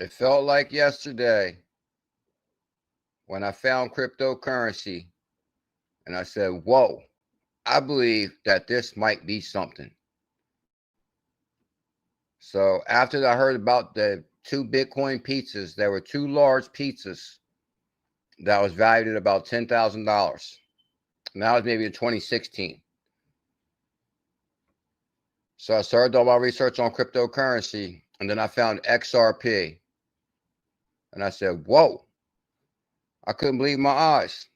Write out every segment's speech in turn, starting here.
It felt like yesterday when I found cryptocurrency and I said, whoa, I believe that this might be something. So after I heard about the 2 Bitcoin pizzas, there were 2 large pizzas that was valued at about $10,000. And that was maybe in 2016. So I started all my research on cryptocurrency, and then I found XRP. And I said, whoa, I couldn't believe my eyes.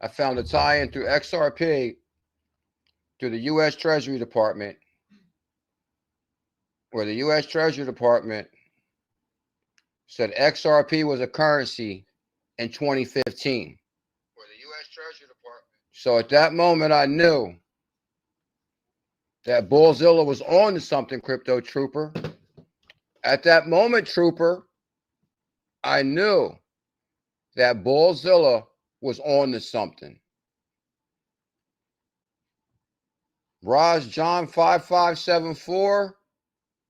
I found a tie-in through XRP to the U.S. Treasury Department, where the U.S. Treasury Department said XRP was a currency in 2015. Where the U.S. Treasury Department. So at that moment, I knew that BuLLZiLLa was on to something, Crypto Trooper. At that moment, Trooper, I knew that BuLLZiLLa was on to something. Raj John 5574,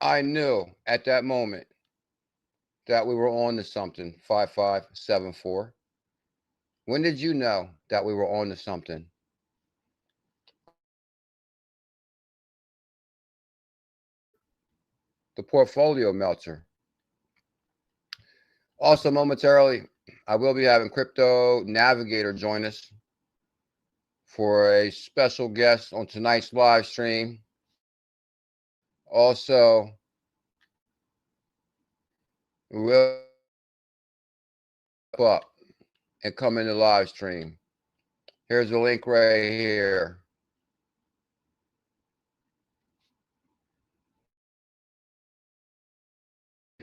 I knew at that moment that we were on to something. 5574. When did you know that we were on to something? The portfolio melter. Also, momentarily, I will be having Crypto Navigator join us for a special guest on tonight's live stream. Also, we will up and come in the live stream. Here's the link right here.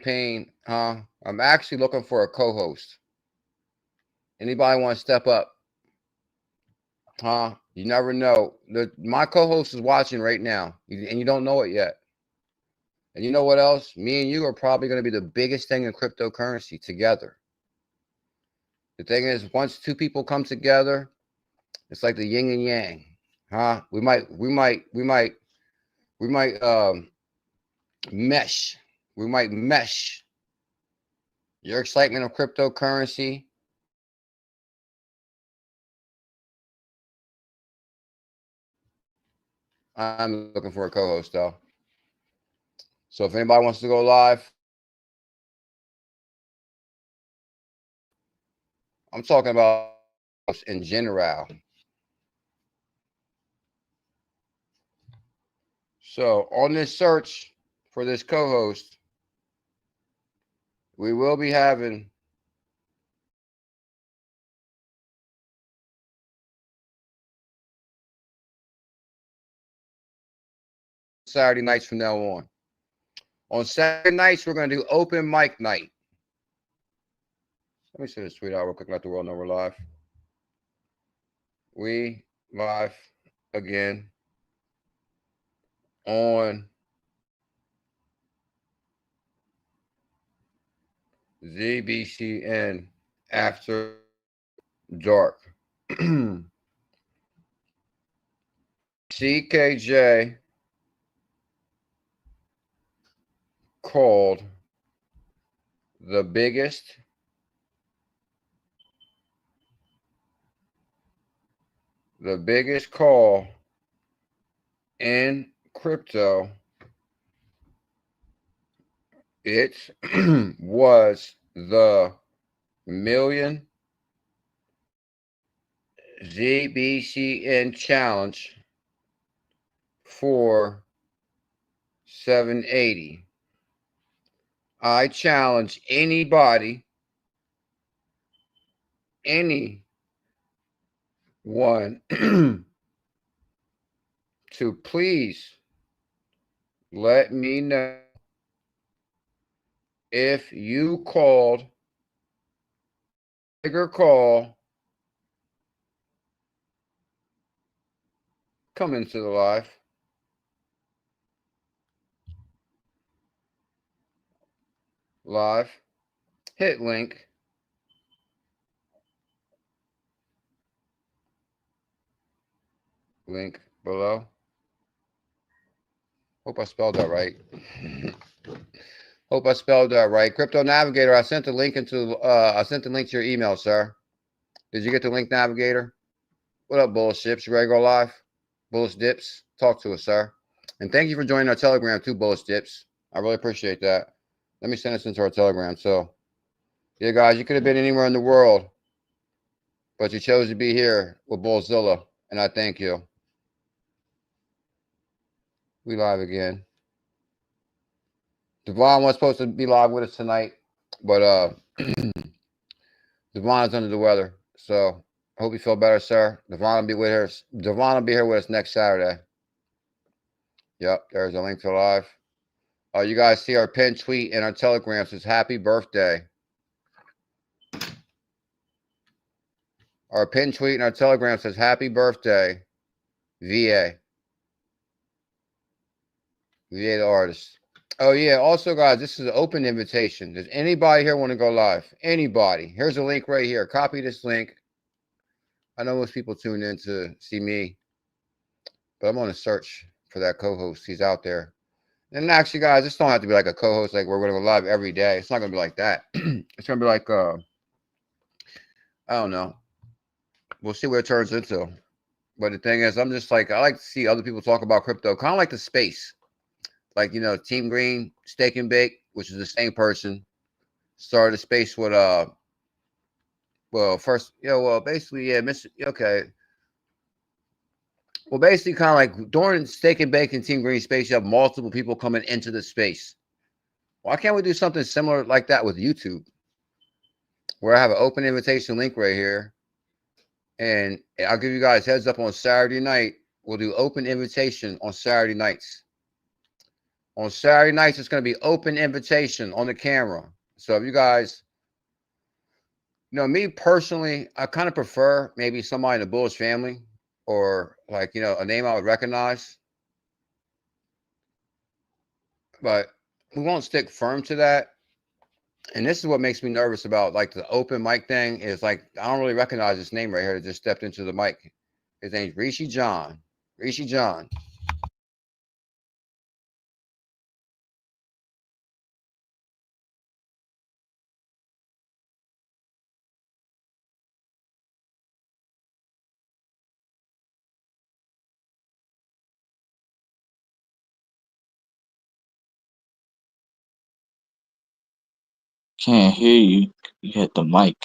I'm actually looking for a co-host. Anybody want to step up? You never know. My co-host is watching right now, and you don't know it yet. And you know what else? Me and you are probably going to be the biggest thing in cryptocurrency together. The thing is, once 2 people come together, it's like the yin and yang. We might mesh. We might mesh. Your excitement of cryptocurrency. I'm looking for a co-host though. So if anybody wants to go live, I'm talking about in general. So on this search for this co-host, we will be having Saturday nights from now on. On Saturday nights, we're going to do open mic night. Let me see this tweet out real quick. Let the world know we're live. We live again on Zbcn after dark. CKJ called the biggest call in crypto. It was the million Zbcn challenge for 780. I challenge anybody, anyone to please let me know if you called bigger call. Come into the live. Live. Hit link. Link below. Hope I spelled that right. Hope I spelled that right. Crypto Navigator, I sent the link into to your email, sir. Did you get the link, Navigator? What up, Bullships? You ready to go live? Bullish Dips, talk to us, sir. And thank you for joining our Telegram too, Bullish Dips. I really appreciate that. Let me send this into our Telegram. So, yeah, guys, you could have been anywhere in the world, but you chose to be here with BuLLZiLLa, and I thank you. We live again. Devon was supposed to be live with us tonight, but Devon is under the weather. So I hope you feel better, sir. Devon will be with us. Devon will be here with us next Saturday. Yep, there's a link to live. You guys see our pinned tweet in our Telegram says happy birthday. Our pinned tweet in our Telegram says happy birthday, VA. VA the artist. Oh, yeah. Also, guys, this is an open invitation. Does anybody here want to go live? Anybody? Here's a link right here. Copy this link. I know most people tune in to see me, but I'm on a search for that co-host. He's out there. And actually, guys, this don't have to be like a co-host, like we're going to go live every day. It's not going to be like that. It's going to be like, I don't know. We'll see where it turns into. But the thing is, I'm just like, I like to see other people talk about crypto, kind of like the space. Like, you know, Team Green, Steak and Bake, which is the same person, started a space with, well, first, yeah, well, basically, yeah, okay. Well, basically, kind of like during Steak and Bake and Team Green space, you have multiple people coming into the space. Why can't we do something similar like that with YouTube? Where I have an open invitation link right here. And I'll give you guys heads up on Saturday night. We'll do open invitation on Saturday nights. On Saturday nights, it's going to be open invitation on the camera. So if you guys, you know, me personally, I kind of prefer maybe somebody in the Bullish family or like, you know, a name I would recognize. But we won't stick firm to that. And this is what makes me nervous about like the open mic thing is like, I don't really recognize this name right here that just stepped into the mic. His name's Rishi John. Rishi John. Can't hear you. You hit the mic.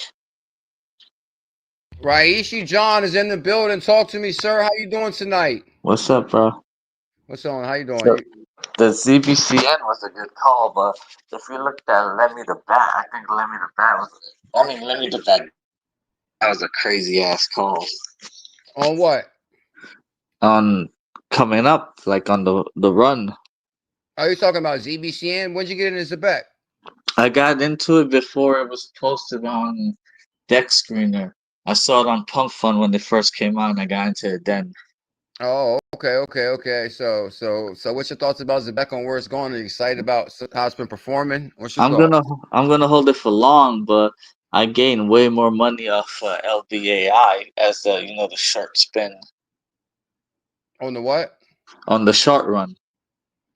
Rishi John is in the building. Talk to me, sir. How you doing tonight? What's up, bro? What's on? How you doing? So, the Zbcn was a good call, but if you looked at 𝕤𝕚𝕝, I think 𝕤𝕚𝕝 was. 𝕤𝕚𝕝. That was a crazy ass call. On what? On coming up, like on the run. Are you talking about Zbcn? When'd you get into Zebec? I got into it before it was posted on Deck Screener. I saw it on Punk Fun when they first came out, and I got into it then. Oh, okay. So what's your thoughts about Zebec on where it's going? Are you excited about how it's been performing? What's your thoughts? I'm gonna hold it for long, but I gained way more money off ℙ𝕝𝕗𝑖 as the short spin. On the what? On the short run.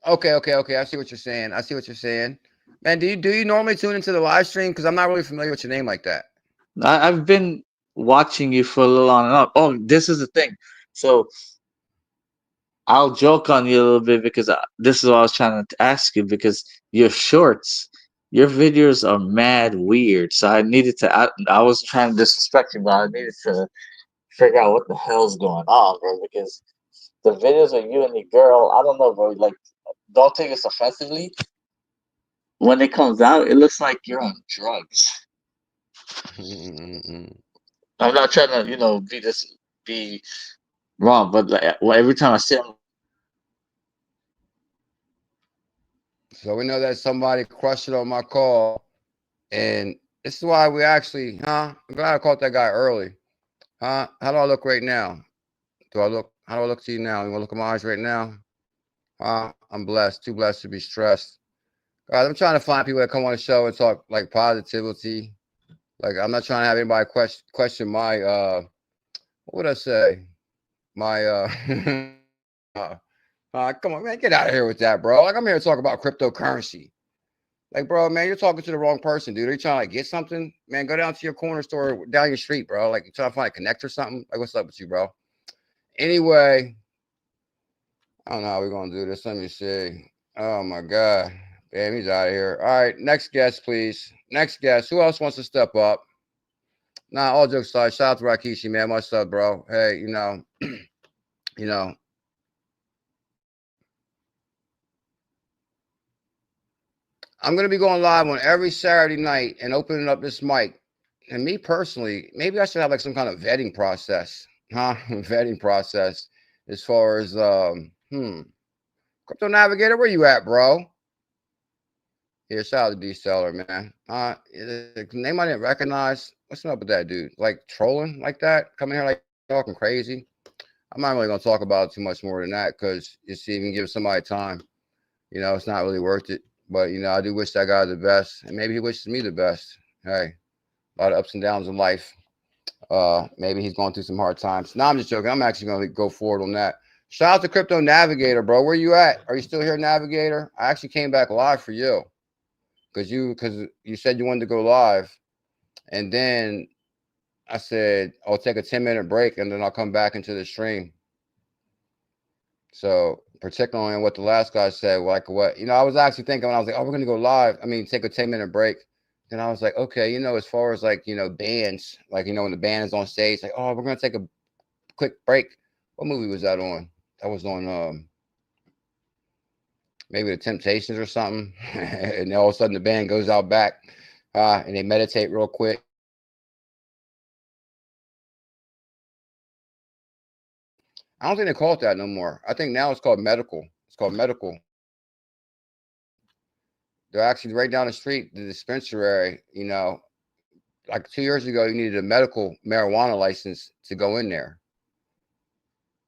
Okay. I see what you're saying. Man, do you normally tune into the live stream? Because I'm not really familiar with your name like that. I've been watching you for a little on and off. Oh, this is the thing. So I'll joke on you a little bit because this is what I was trying to ask you, because your shorts, your videos are mad weird. So I needed to. I was trying to disrespect you, but I needed to figure out what the hell's going on, bro. Because the videos of you and your girl, I don't know, bro. Like, don't take this offensively. When it comes out, it looks like you're on drugs. I'm not trying to, be wrong, but like, every time I see him. So we know that somebody crushed it on my call, and this is why we actually, I'm glad I caught that guy early. How do I look right now? How do I look to you now? You want to look at my eyes right now? I'm blessed, too blessed to be stressed. Guys, I'm trying to find people that come on the show and talk like positivity. Like, I'm not trying to have anybody question my what would I say? My come on, man, get out of here with that, bro. Like, I'm here to talk about cryptocurrency. Like, bro, man, you're talking to the wrong person, dude. Are you trying to like get something? Man, go down to your corner store down your street, bro. Like, you trying to find a connect or something? Like, what's up with you, bro? Anyway, I don't know how we're gonna do this. Let me see. Oh my god. Damn, he's out of here. All right, next guest, please. Next guest. Who else wants to step up? Nah, all jokes aside, shout out to Rikishi, man. What's up, bro? Hey, you know, I'm gonna be going live on every Saturday night and opening up this mic. And me personally, maybe I should have like some kind of vetting process, huh? Vetting process as far as Crypto Navigator, where you at, bro? Here, shout out to D-Seller, man. Name I didn't recognize. What's up with that dude? Like trolling like that? Coming here like talking crazy. I'm not really gonna talk about it too much more than that because you see, even give somebody time, you know, it's not really worth it. But you know, I do wish that guy the best, and maybe he wishes me the best. Hey, a lot of ups and downs in life. Maybe he's going through some hard times. No, I'm just joking. I'm actually gonna go forward on that. Shout out to Crypto Navigator, bro. Where you at? Are you still here, Navigator? I actually came back live for you because you said you wanted to go live, and then I said I'll take a 10-minute break and then I'll come back into the stream. So particularly on what the last guy said, like what, you know, I was actually thinking when I was like, oh, we're gonna go live. I mean, take a 10-minute break. Then I was like, okay, you know, as far as like, you know, bands, like, you know, when the band is on stage, like, oh, we're gonna take a quick break. What movie was that on? That was on maybe the Temptations or something. And then all of a sudden the band goes out back and they meditate real quick. I don't think they call it that no more. I think now it's called medical. It's called medical. They're actually right down the street, the dispensary, you know, like 2 years ago, you needed a medical marijuana license to go in there.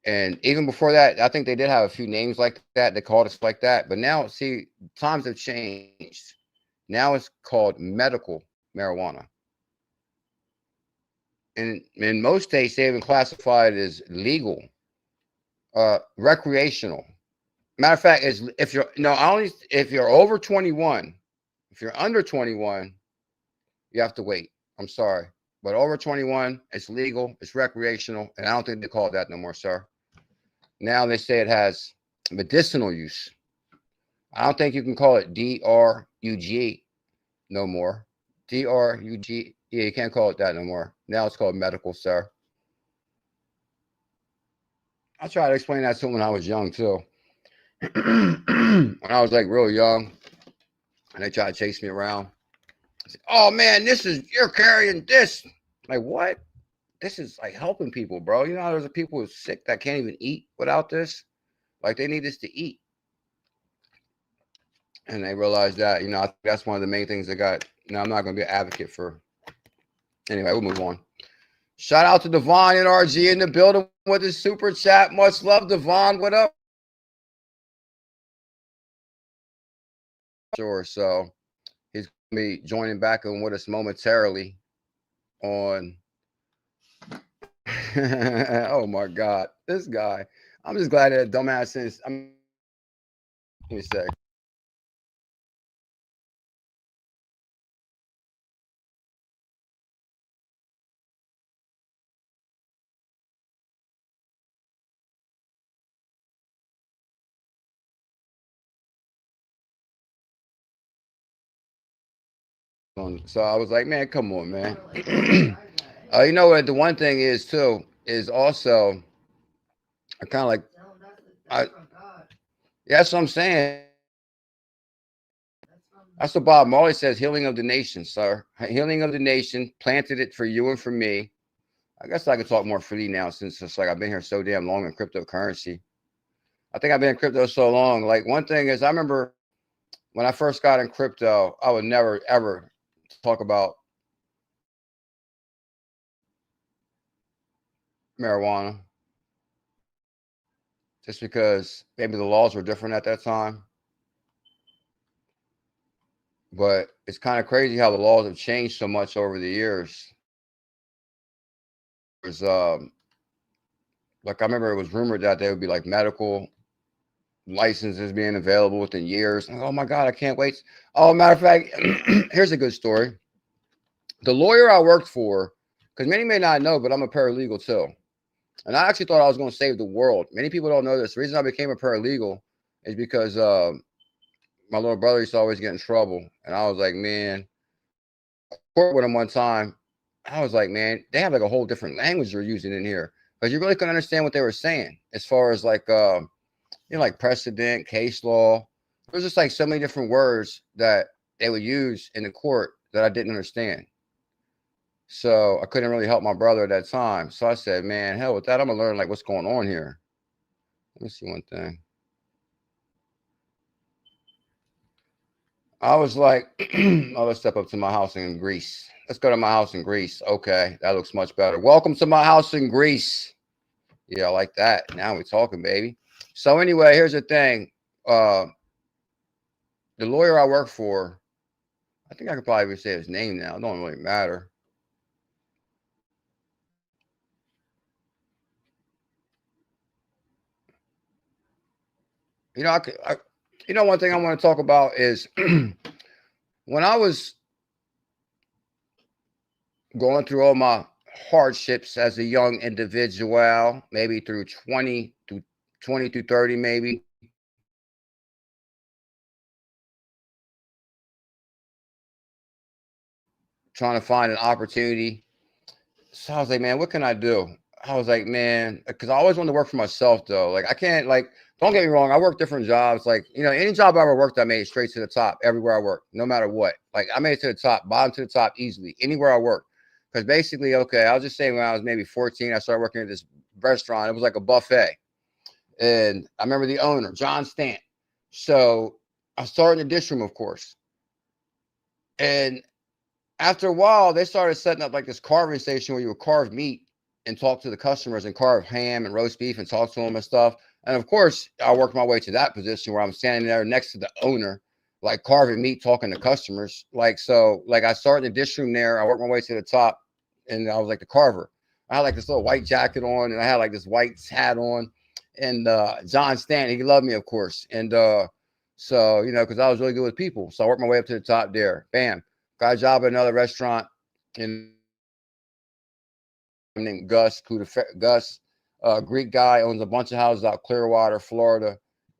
And even before that, I think they did have a few names like that. They called us like that. But now, see, times have changed. Now it's called medical marijuana. And in most states, they even classify it as legal, recreational. Matter of fact, is if you're if you're over 21, if you're under 21, you have to wait. I'm sorry. But over 21, it's legal, it's recreational, and I don't think they call it that no more, sir. Now they say it has medicinal use. I don't think you can call it DRUG no more. DRUG, yeah, you can't call it that no more. Now it's called medical, sir. I tried to explain that to him when I was young, too. When I was like real young, and they tried to chase me around. I said, oh man, you're carrying this. Like, what? This is like helping people, bro. You know, there's people who's sick that can't even eat without this. Like, they need this to eat. And they realized that, you know, I think that's one of the main things they got. You know, I'm not going to be an advocate for. Anyway, we'll move on. Shout out to Devon NRG in the building with his super chat. Much love, Devon. What up? Sure. So he's going to be joining back in with us momentarily on. Oh my God, this guy. I'm just glad that dumbass since let me say. So I was like, man, come on, man. You know what? The one thing is too is also I kind of like yeah, that's what I'm saying. That's what Bob Marley says, healing of the nation, sir. Healing of the nation, planted it for you and for me. I guess I could talk more freely now since it's like I've been here so damn long in cryptocurrency. I think I've been in crypto so long. Like, one thing is, I remember when I first got in crypto, I would never, ever talk about marijuana just because maybe the laws were different at that time. But it's kind of crazy how the laws have changed so much over the years. There's like, I remember it was rumored that they would be like medical, licenses being available within years. Oh my God, I can't wait. Oh, matter of fact, here's a good story. The lawyer I worked for, because many may not know, but I'm a paralegal too. And I actually thought I was going to save the world. Many people don't know this. The reason I became a paralegal is because my little brother used to always get in trouble. And I was like, man, court with him one time. I was like, man, they have like a whole different language they're using in here. Because you really couldn't understand what they were saying as far as like, like precedent, case law. There's just like so many different words that they would use in the court that I didn't understand. So I couldn't really help my brother at that time. So I said, man, hell with that. I'm going to learn like what's going on here. Let me see one thing. I was like, oh, let's step up to my house in Greece. Let's go to my house in Greece. Okay, that looks much better. Welcome to my house in Greece. Yeah, I like that. Now we're talking, baby. So anyway, here's the thing. The lawyer I work for, I think I could probably say his name now. It don't really matter. You know, one thing I want to talk about is when I was going through all my hardships as a young individual, maybe through 20 to 30, maybe. Trying to find an opportunity. So I was like, man, what can I do? I was like, man, because I always wanted to work for myself though. Like I can't, like, don't get me wrong. I work different jobs. Like, any job I ever worked, I made it straight to the top everywhere I worked, no matter what. Like I made it to the top, bottom to the top easily, anywhere I worked. Because basically, okay, I was just saying when I was maybe 14, I started working at this restaurant. It was like a buffet. And I remember the owner, John Stant. So I started in the dish room, of course. And after a while, they started setting up like this carving station where you would carve meat and talk to the customers and carve ham and roast beef and talk to them and stuff. And of course, I worked my way to that position where I'm standing there next to the owner, like carving meat, talking to customers. Like, so like I started in the dish room there. I worked my way to the top and I was like the carver. I had like this little white jacket on and I had like this white hat on. And John Stant, he loved me, of course. And so, because I was really good with people. So I worked my way up to the top there. Bam. Got a job at another restaurant named Gus. Gus, Greek guy, owns a bunch of houses out Clearwater, Florida.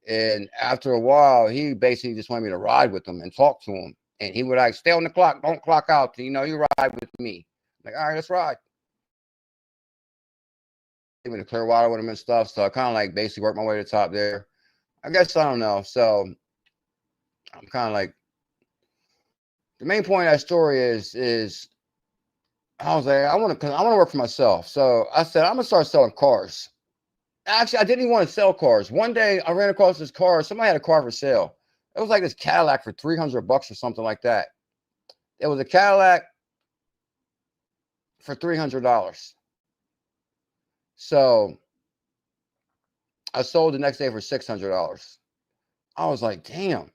And after a while, he basically just wanted me to ride with him and talk to him. And he would like, stay on the clock, don't clock out. You ride with me. Like, all right, let's ride. Even to Clearwater with him and stuff. So I kind of like basically worked my way to the top there. I guess I don't know. So I'm kind of like, the main point of that story is I was like, I want to work for myself. So I said, I'm gonna start selling cars. Actually, I didn't even want to sell cars. One day I ran across this car. Somebody had a car for sale. It was like this Cadillac for $300 or something like that. It was a Cadillac for $300. So I sold the next day for $600. I was like, damn,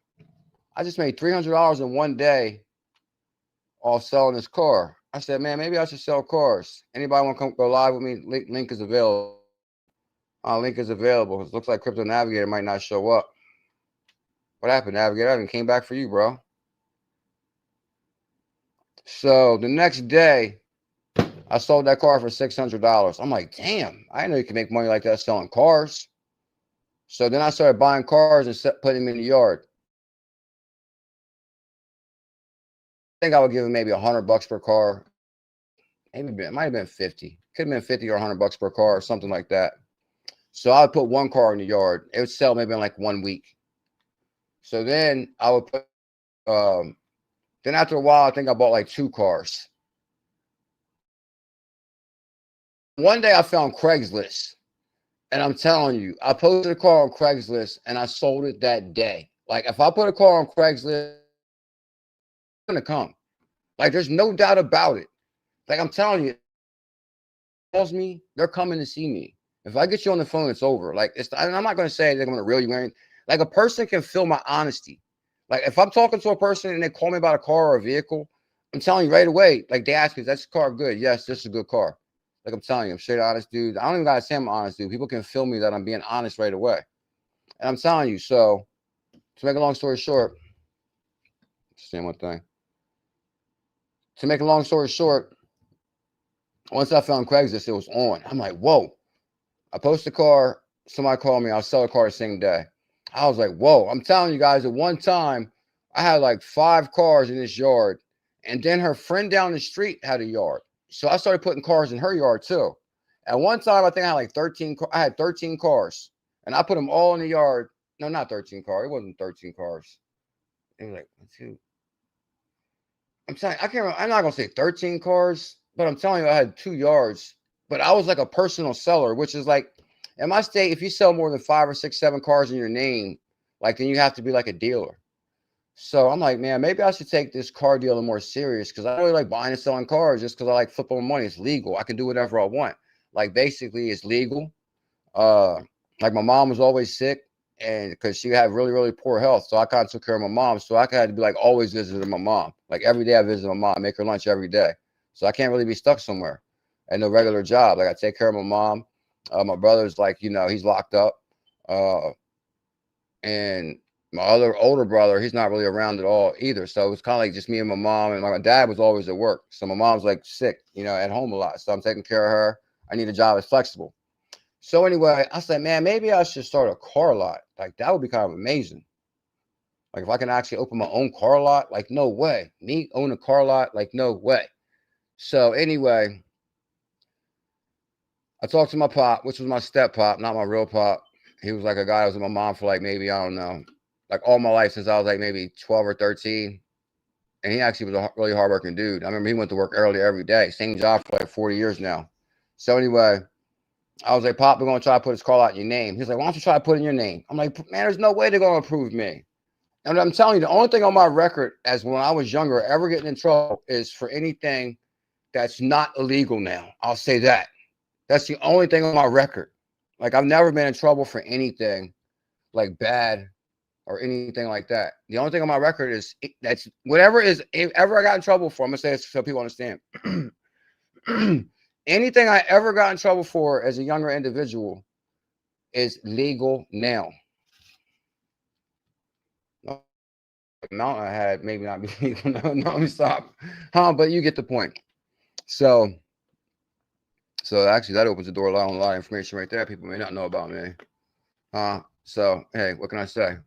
I just made $300 in one day off selling this car. I said, man, maybe I should sell cars. Anybody want to come go live with me? Link is available. Link is available. It looks like Crypto Navigator might not show up. What happened, Navigator? I haven't came back for you, bro. So the next day, I sold that car for $600. I'm like, damn, I didn't know you could make money like that selling cars. So then I started buying cars and putting them in the yard. I think I would give him maybe $100 per car. Maybe it might have been 50. Could have been 50 or $100 per car or something like that. So I would put one car in the yard. It would sell maybe in like 1 week. So then I would put, then after a while, I think I bought like 2 cars. One day I found Craigslist. And I'm telling you, I posted a car on Craigslist and I sold it that day. Like if I put a car on Craigslist, it's going to come. Like there's no doubt about it. Like I'm telling you, calls me, they're coming to see me. If I get you on the phone, it's over. Like I'm not going to say they're going to reel you in. Like a person can feel my honesty. Like if I'm talking to a person and they call me about a car or a vehicle, I'm telling you right away. Like they ask me, is that car good? Yes, this is a good car. Like I'm telling you, I'm straight honest dude. I don't even gotta say I'm honest dude. People can feel me that I'm being honest right away. And I'm telling you, so to make a long story short, same one thing. To make a long story short, once I found Craigslist, it was on. I'm like, whoa. I post a car, somebody called me, I'll sell a car the same day. I was like, whoa. I'm telling you guys, at one time, I had like 5 cars in this yard. And then her friend down the street had a yard. So I started putting cars in her yard too. At one time, I think I had like 13. I had 13 cars. And I put them all in the yard. No, not 13 cars. It wasn't 13 cars. It was like, 2. I'm telling you, I can't remember. I'm not going to say 13 cars, but I'm telling you, I had 2 yards. But I was like a personal seller, which is like, in my state, if you sell more than 5 or 6, 7 cars in your name, like then you have to be like a dealer. So I'm like, man, maybe I should take this car dealer more serious because I really like buying and selling cars just because I like flipping money. It's legal. I can do whatever I want. Like basically, it's legal. Like my mom was always sick, and because she had really, really poor health, so I kind of took care of my mom. So I had to be like always visiting my mom. Like every day I visit my mom, make her lunch every day. So I can't really be stuck somewhere at no regular job. Like I take care of my mom. My brother's like, you know, he's locked up. And my other older brother, he's not really around at all either. So it was kind of like just me and my mom, and my dad was always at work. So my mom's like sick, you know, at home a lot. So I'm taking care of her. I need a job that's flexible. So anyway, I said, man, maybe I should start a car lot. Like that would be kind of amazing. Like if I can actually open my own car lot, like no way. Me own a car lot, like no way. So anyway, I talked to my pop, which was my step pop, not my real pop. He was like a guy that was with my mom for like maybe, I don't know, like all my life since I was like maybe 12 or 13. And he actually was a really hardworking dude. I remember he went to work early every day. Same job for like 40 years now. So anyway, I was like, Pop, we're going to try to put his car out in your name. He's like, why don't you try to put it in your name? I'm like, man, there's no way they're going to approve me. And I'm telling you, the only thing on my record as when I was younger, ever getting in trouble is for anything that's not illegal now. I'll say that. That's the only thing on my record. Like I've never been in trouble for anything like bad or anything like that. The only thing on my record is that's whatever is ever I got in trouble for. I'm gonna say it so people understand. Anything I ever got in trouble for as a younger individual is legal now. The amount I had maybe not be legal. No, let me stop. But you get the point. So actually that opens the door a lot of information right there. People may not know about me. So hey, what can I say?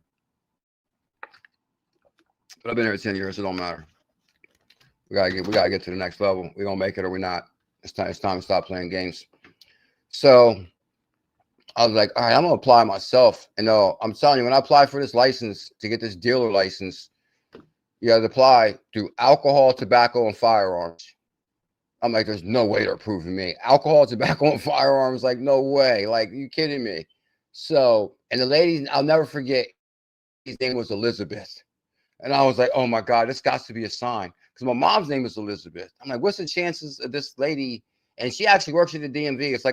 But I've been here 10 years, it don't matter. We gotta get to the next level. We're gonna make it or we're not. It's time to stop playing games. So I was like, all right, I'm gonna apply myself. And I'm telling you, when I applied for this license to get this dealer license, you gotta apply through alcohol, tobacco, and firearms. I'm like, there's no way they're approving me. Alcohol, tobacco, and firearms, like no way. Like, you kidding me? So, and the lady, I'll never forget, his name was Elizabeth. And I was like, oh my God, this got to be a sign. Because my mom's name is Elizabeth. I'm like, what's the chances of this lady? And she actually works at the DMV. It's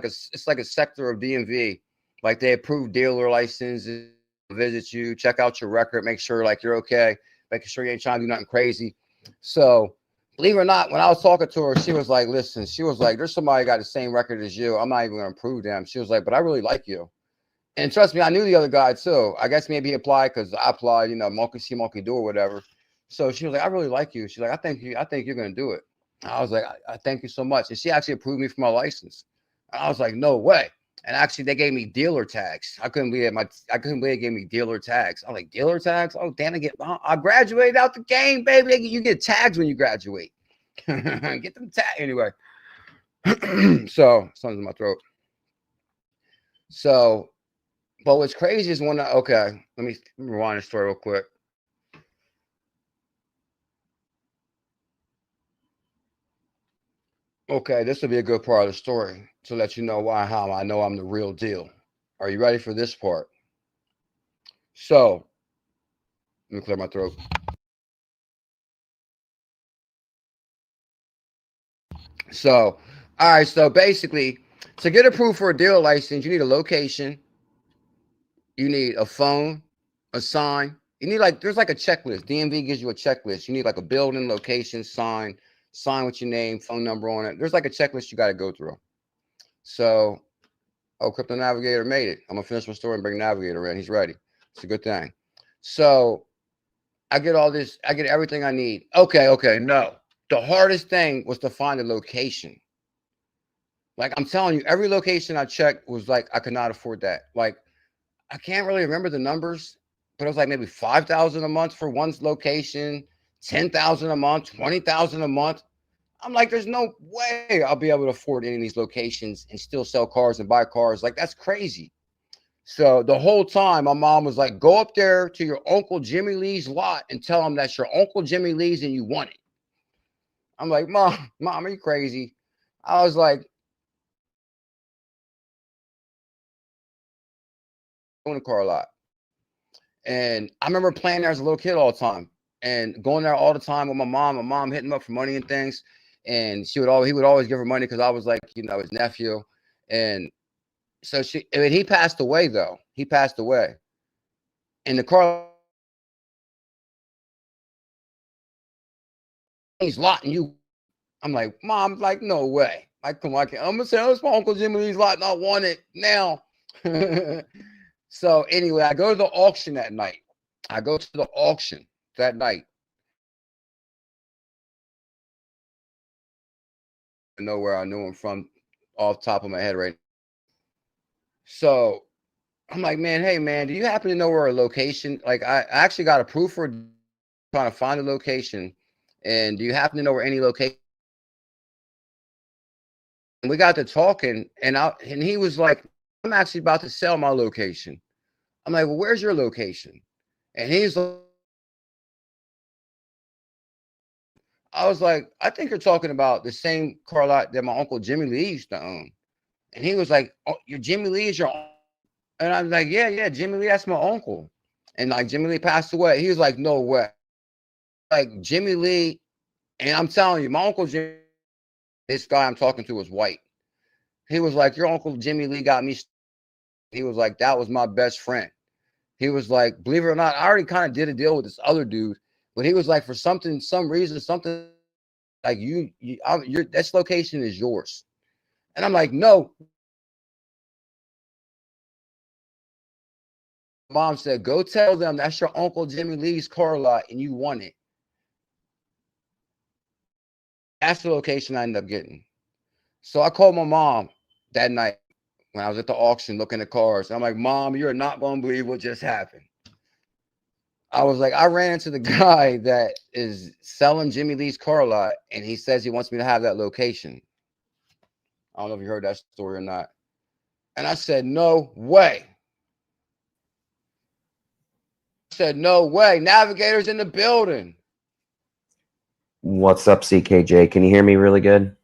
like a sector of DMV. Like they approve dealer licenses, visit you, check out your record, make sure like you're okay, making sure you ain't trying to do nothing crazy. So believe it or not, when I was talking to her, she was like, listen, she was like, there's somebody got the same record as you. I'm not even going to approve them. She was like, but I really like you. And trust me, I knew the other guy too. I guess maybe he applied because I applied, you know, monkey see, monkey do or whatever. So she was like, I really like you. She's like, I think you're gonna do it. I was like, I thank you so much. And she actually approved me for my license. And I was like, no way. And actually, they gave me dealer tags. I couldn't believe they gave me dealer tags. I'm like, dealer tags? Oh, damn! I graduated out the game, baby. You get tags when you graduate. Get them tags anyway. So something's in my throat. So. But what's crazy is let me rewind the story real quick. Okay, this will be a good part of the story to let you know how I know I'm the real deal. Are you ready for this part? So, let me clear my throat. So, all right, so basically, to get approved for a dealer license, you need a location, you need a phone, a sign. You need there's like a checklist. DMV gives you a checklist. You need like a building, location, sign with your name, phone number on it. There's like a checklist you got to go through. So, Crypto Navigator made it. I'm gonna finish my story and bring Navigator in. He's ready. It's a good thing. So I get all this. I get everything I need. Okay. No, the hardest thing was to find a location. Like I'm telling you, every location I checked was like I could not afford that. Like I can't really remember the numbers, but it was like maybe 5,000 a month for one location, 10,000 a month, 20,000 a month. I'm like, there's no way I'll be able to afford any of these locations and still sell cars and buy cars. Like that's crazy. So the whole time, my mom was like, go up there to your Uncle Jimmy Lee's lot and tell him that's your Uncle Jimmy Lee's and you want it. I'm like, Mom, are you crazy? I was like, in the car a lot. And I remember playing there as a little kid all the time and going there all the time with my mom hitting him up for money and things. And he would always give her money because I was like, his nephew. And so he passed away though. He passed away. And the car, he's lotting you. I'm like, Mom, like, no way. Like, come on, I'm gonna say, oh, it's my Uncle Jimmy Lee's lot, and I want it now. So anyway, I go to the auction that night. I go to the auction that night. I know where I knew him from off the top of my head right now. So I'm like, man, hey man, do you happen to know where a location? Like I actually got approved for trying to find a location. And do you happen to know where any location? And we got to talking, and he was like, I'm actually about to sell my location. I'm like, well, where's your location? And he's like, I was like, I think you're talking about the same car lot that my Uncle Jimmy Lee used to own. And he was like, oh, your Jimmy Lee is your uncle? And I was like, yeah, Jimmy Lee, that's my uncle. And like Jimmy Lee passed away. He was like, no way. Like Jimmy Lee, and I'm telling you, my Uncle Jimmy, this guy I'm talking to was white. He was like, your Uncle Jimmy Lee got me. He was like, that was my best friend. He was like, believe it or not, I already kind of did a deal with this other dude, but he was like, for some reason, like this location is yours. And I'm like, no. Mom said, go tell them that's your Uncle Jimmy Lee's car lot and you want it. That's the location I ended up getting. So I called my mom that night when I was at the auction looking at cars. I'm like, Mom, you're not going to believe what just happened. I was like, I ran into the guy that is selling Jimmy Lee's car lot, and he says he wants me to have that location. I don't know if you heard that story or not. And I said, no way. I said, no way. Navigator's in the building. What's up, CKJ? Can you hear me really good?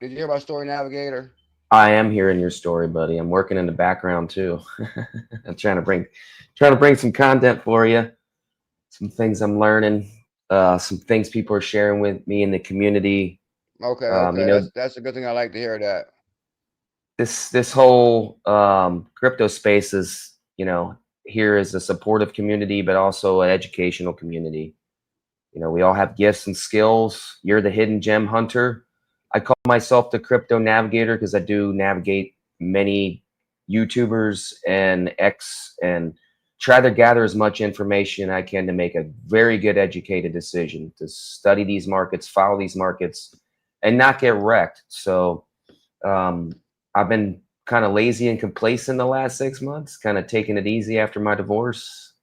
Did you hear my story, Navigator? I am hearing your story, buddy. I'm working in the background too. I'm trying to bring some content for you. Some things I'm learning. Some things people are sharing with me in the community. Okay. That's a good thing. I like to hear that. This whole crypto space is, here is a supportive community, but also an educational community. We all have gifts and skills. You're the hidden gem hunter. I call myself the crypto navigator because I do navigate many YouTubers and X and try to gather as much information I can to make a very good educated decision to study these markets, follow these markets, and not get wrecked. So I've been kind of lazy and complacent the last 6 months, kind of taking it easy after my divorce.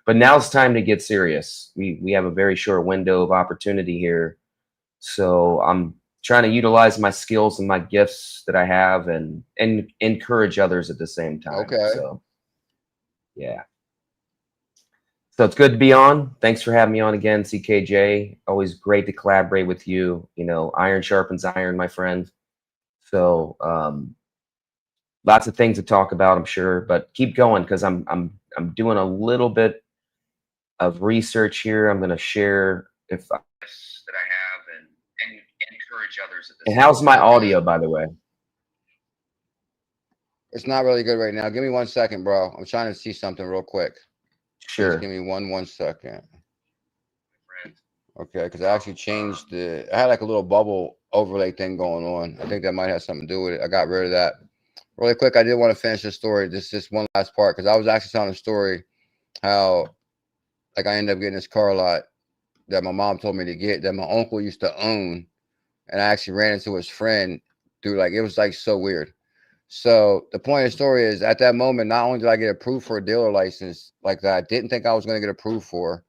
But now it's time to get serious. We have a very short window of opportunity here. So I'm trying to utilize my skills and my gifts that I have and encourage others at the same time. Okay. So, yeah. So it's good to be on. Thanks for having me on again, CKJ. Always great to collaborate with you. Iron sharpens iron, my friend. So lots of things to talk about, I'm sure, but keep going because I'm doing a little bit of research here. I'm going to share that I have and encourage others at this. And how's my audio, by the way? It's not really good right now. Give me 1 second, bro. I'm trying to see something real quick. Sure. Just give me one second. Okay, because I actually changed I had like a little bubble overlay thing going on. I think that might have something to do with it. I got rid of that. Really quick, I did want to finish this story. This one last part, because I was actually telling a story how like I ended up getting this car lot that my mom told me to get that my uncle used to own, and I actually ran into his friend through like it was like so weird. So the point of the story is, at that moment, not only did I get approved for a dealer license like that I didn't think I was going to get approved for.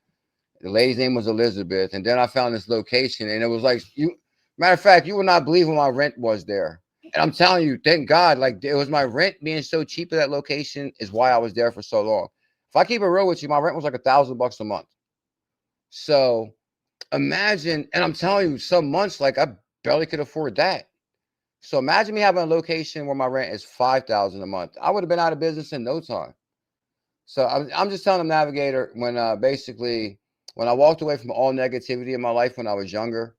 The lady's name was Elizabeth, and then I found this location, and it was like you. Matter of fact, you would not believe what my rent was there. And I'm telling you, thank God, like it was my rent being so cheap at that location is why I was there for so long. If I keep it real with you, my rent was like $1,000 a month. So imagine, and I'm telling you, some months like I barely could afford that. So imagine me having a location where my rent is $5,000 a month. I would have been out of business in no time. So I'm just telling them, Navigator, when basically when I walked away from all negativity in my life when I was younger,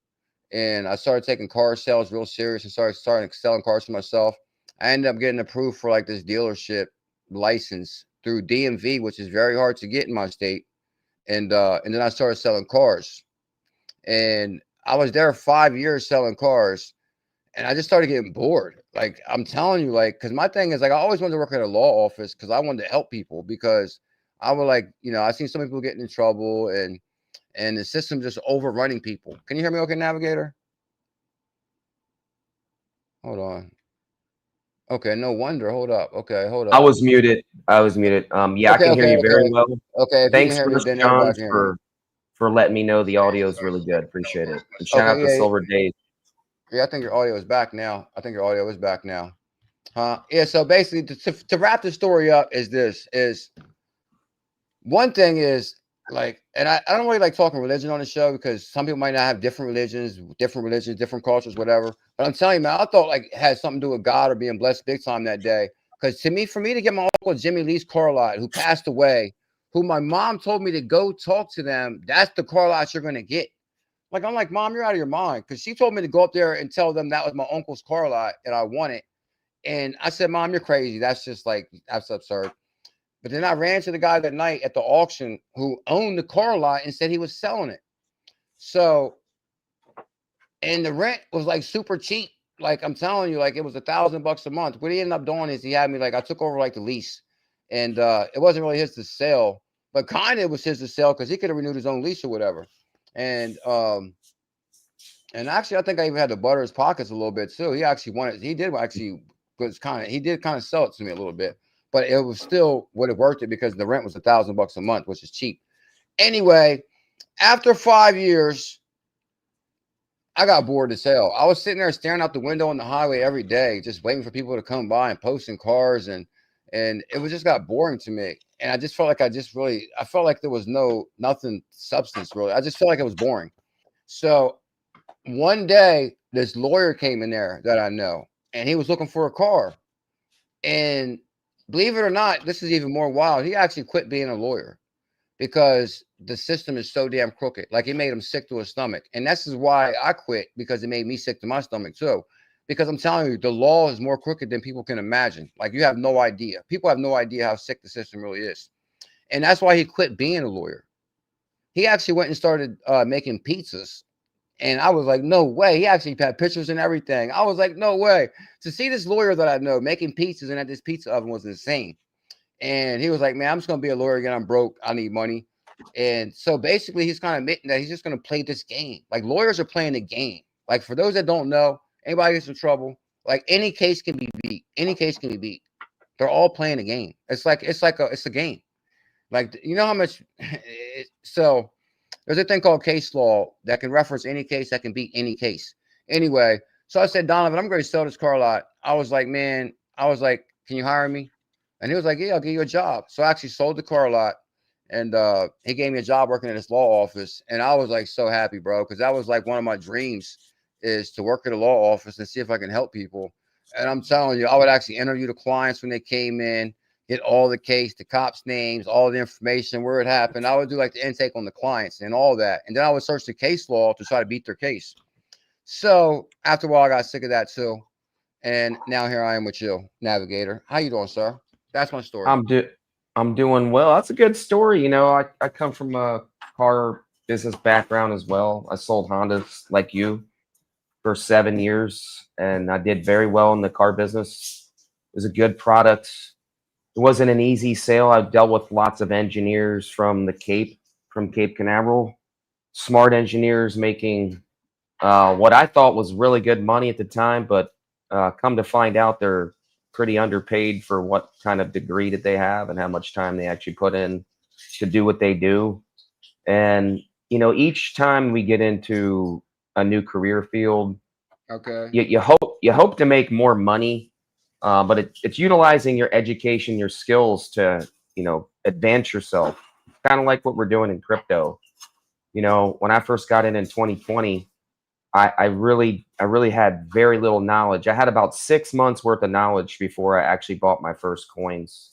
and I started taking car sales real serious and started selling cars for myself, I ended up getting approved for like this dealership license through DMV, which is very hard to get in my state. And then I started selling cars, and I was there 5 years selling cars, and I just started getting bored. Like I'm telling you, like, because my thing is like I always wanted to work at a law office because I wanted to help people, because I would like, I seen some people getting in trouble, and the system just overrunning people. Can you hear me okay, Navigator? Hold on. Okay, no wonder. Hold up. Okay, hold I up. was muted. I was muted. Yeah, I Okay, can hear you very okay. well. Okay, if you can Thanks, hear me, first then John, everybody can hear me. for letting me know the audio is really good. Appreciate it. And shout out Okay, to yeah, Silver Days. yeah, I think your audio is back now. I think your audio is back now. Yeah, so basically to wrap the story up is one thing is like, and I don't really like talking religion on the show because some people might not have different religions, different cultures, whatever. But I'm telling you, man, I thought like it had something to do with God or being blessed big time that day. Because for me to get my uncle Jimmy Lee's car lot, who passed away, who my mom told me to go talk to them, that's the car lot you're gonna get. Like I'm like, Mom, you're out of your mind, because she told me to go up there and tell them that was my uncle's car lot and I want it. And I said, Mom, you're crazy. That's just like, that's absurd. But then I ran to the guy that night at the auction who owned the car lot and said he was selling it. So, and the rent was like super cheap. Like I'm telling you, like it was $1,000 a month. What he ended up doing is he had me like, I took over like the lease, and it wasn't really his to sell, but kind of it was his to sell because he could have renewed his own lease or whatever. And actually, I think I even had to butter his pockets a little bit too. He did kind of sell it to me a little bit, but it was still would have worth it because the rent was $1,000 a month, which is cheap. Anyway, after 5 years, I got bored as hell. I was sitting there staring out the window on the highway every day, just waiting for people to come by and posting cars, and it was just got boring to me. And I just felt like I felt like there was nothing substance really. I just felt like it was boring. So one day, this lawyer came in there that I know, and he was looking for a car. And believe it or not, this is even more wild. He actually quit being a lawyer because the system is so damn crooked. Like it made him sick to his stomach. And this is why I quit, because it made me sick to my stomach too. Because I'm telling you, the law is more crooked than people can imagine. Like you have no idea. People have no idea how sick the system really is. And that's why he quit being a lawyer. He actually went and started making pizzas. And I was like, no way. He actually had pictures and everything. I was like, no way. To see this lawyer that I know making pizzas and at this pizza oven was insane. And he was like, man, I'm just going to be a lawyer again. I'm broke. I need money. And so basically, he's kind of admitting that he's just going to play this game. Like lawyers are playing the game. Like for those that don't know, anybody gets in trouble, like any case can be beat. Any case can be beat. They're all playing a game. It's a game. Like, you know how much. So there's a thing called case law that can reference any case that can beat any case. Anyway, so I said, Donovan, I'm going to sell this car lot. I was like, can you hire me? And he was like, yeah, I'll give you a job. So I actually sold the car lot, and he gave me a job working at his law office. And I was like so happy, bro, because that was like one of my dreams, is to work at a law office and see if I can help people. And I'm telling you, I would actually interview the clients when they came in, get all the case, the cops' names, all the information, where it happened. I would do like the intake on the clients and all that. And then I would search the case law to try to beat their case. So after a while, I got sick of that too. And now here I am with you, Navigator. How you doing, sir? That's my story. I'm doing well. That's a good story. You know, I come from a car business background as well. I sold Hondas like you for 7 years, and I did very well in the car business. was a good product. It wasn't an easy sale. I've dealt with lots of engineers from Cape Canaveral, smart engineers making what I thought was really good money at the time, but come to find out they're pretty underpaid for what kind of degree that they have and how much time they actually put in to do what they do. And, you know, each time we get into a new career field, Okay. you hope to make more money, but it's utilizing your education, your skills to, you know, advance yourself. Kind of like what we're doing in crypto. You know, when I first got in 2020, I really had very little knowledge. I had about 6 months worth of knowledge before I actually bought my first coins.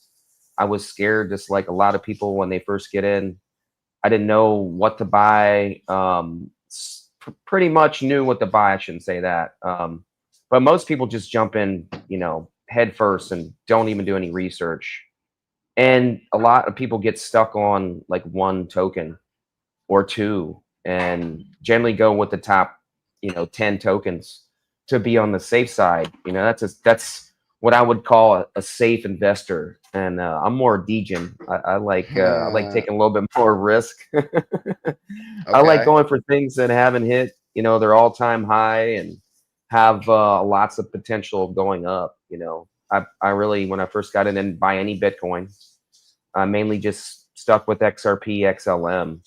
I was scared, just like a lot of people when they first get in. I didn't know what to buy. Pretty much knew what to buy. I shouldn't say that. But most people just jump in, you know, head first and don't even do any research. And a lot of people get stuck on like one token or two and generally go with the top, you know, 10 tokens to be on the safe side. You know, that's what I would call a safe investor. And I'm more degen. I like taking a little bit more risk. I like going for things that haven't hit, you know, their all-time high and have lots of potential of going up. You know, I really, when I first got in, didn't buy any Bitcoin. I mainly just stuck with XRP, XLM.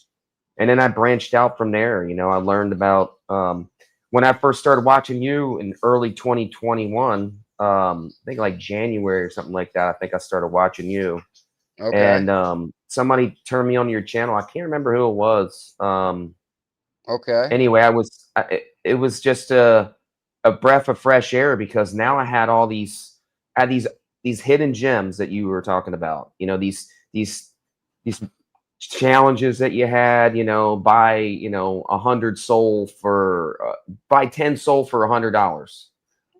And then I branched out from there. You know, I learned about when I first started watching you in early 2021, I think like January or something like that. I think I started watching you. Okay. And somebody turned me on your channel. I can't remember who it was. Okay. Anyway, it was just a breath of fresh air because now I had all these hidden gems that you were talking about. You know, these challenges that you had, you know, buy, you know, 100 SOL for buy 10 SOL for $100.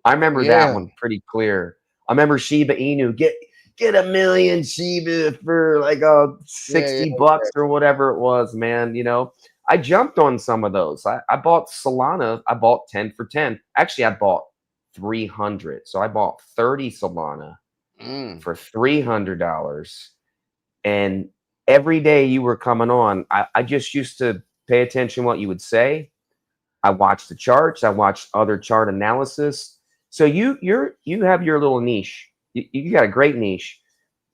I remember that one pretty clear. I remember Shiba Inu, get 1 million Shiba for like 60 bucks or whatever it was, man. You know, I jumped on some of those. I bought Solana. I bought 10 for 10. Actually, I bought 300. So I bought 30 Solana for $300. And every day you were coming on, I just used to pay attention what you would say. I watched the charts. I watched other chart analysis. So you have your little niche. You got a great niche.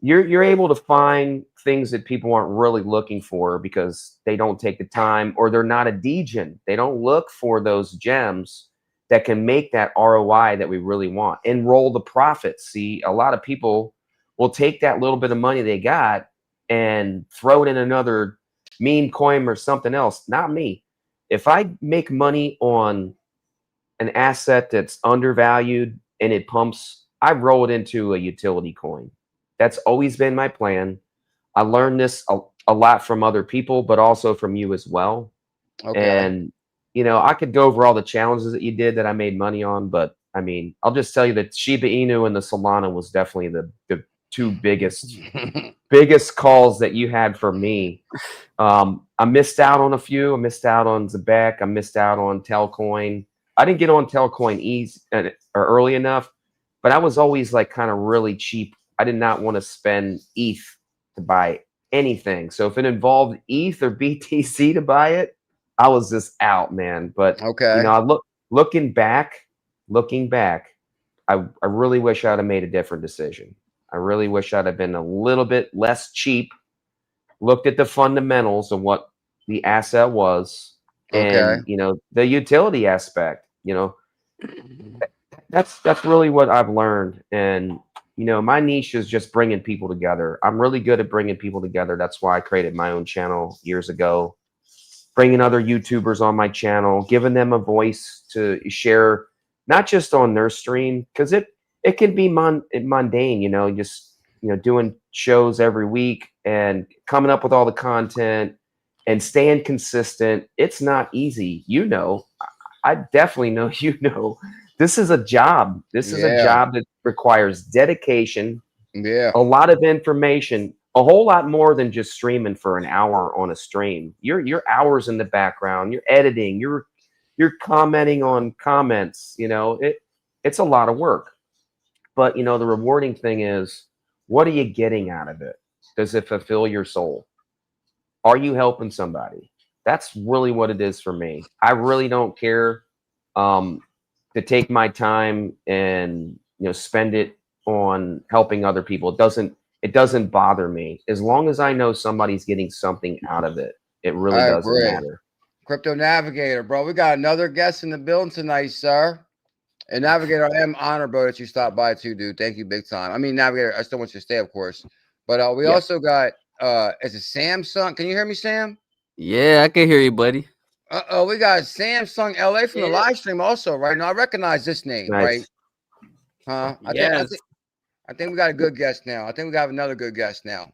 You're able to find things that people aren't really looking for because they don't take the time or they're not a degen. They don't look for those gems that can make that ROI that we really want and roll the profits. See, a lot of people will take that little bit of money they got and throw it in another meme coin or something else. Not me. If I make money on an asset that's undervalued and it pumps, I roll it into a utility coin. That's always been my plan. I learned this a lot from other people, but also from you as well. And, you know, I could go over all the challenges that you did that I made money on, but I mean, I'll just tell you that Shiba Inu and the Solana was definitely the two biggest calls that you had for me. I missed out on a few. I missed out on Zebec. I missed out on Telcoin. I didn't get on Telcoin or early enough, but I was always like kind of really cheap. I did not want to spend ETH to buy anything. So if it involved ETH or BTC to buy it, I was just out, man. But you know, looking back, I really wish I'd have made a different decision. I really wish I'd have been a little bit less cheap, looked at the fundamentals of what the asset was, and you know, the utility aspect. You know, that's really what I've learned. And you know, my niche is just bringing people together. I'm really good at bringing people together. That's why I created my own channel years ago, bringing other YouTubers on my channel, giving them a voice to share, not just on their stream, because it can be mundane, you know, just, you know, doing shows every week and coming up with all the content and staying consistent. It's not easy. You know, I definitely know, you know, this is a job. This is a job that requires dedication, a lot of information, a whole lot more than just streaming for an hour on a stream. Your hours in the background, you're editing, you're commenting on comments, you know, it's a lot of work. But you know, the rewarding thing is, what are you getting out of it? Does it fulfill your soul? Are you helping somebody? That's really what it is for me. I really don't care to take my time and spend it on helping other people. It doesn't bother me as long as I know somebody's getting something out of it. It really I doesn't agree. matter. Crypto Navigator, bro. We got another guest in the building tonight, sir. And Navigator, I am honored, bro, that you stopped by too, dude. Thank you big time. I mean, Navigator, I still want you to stay, of course. But we also got is it Samsung? Can you hear me, Sam? Yeah, I can hear you, buddy. We got Samsung LA from the live stream also, right? Now I recognize this name, Nice. right? Yes. I think we got a good guest now. I think we got another good guest now.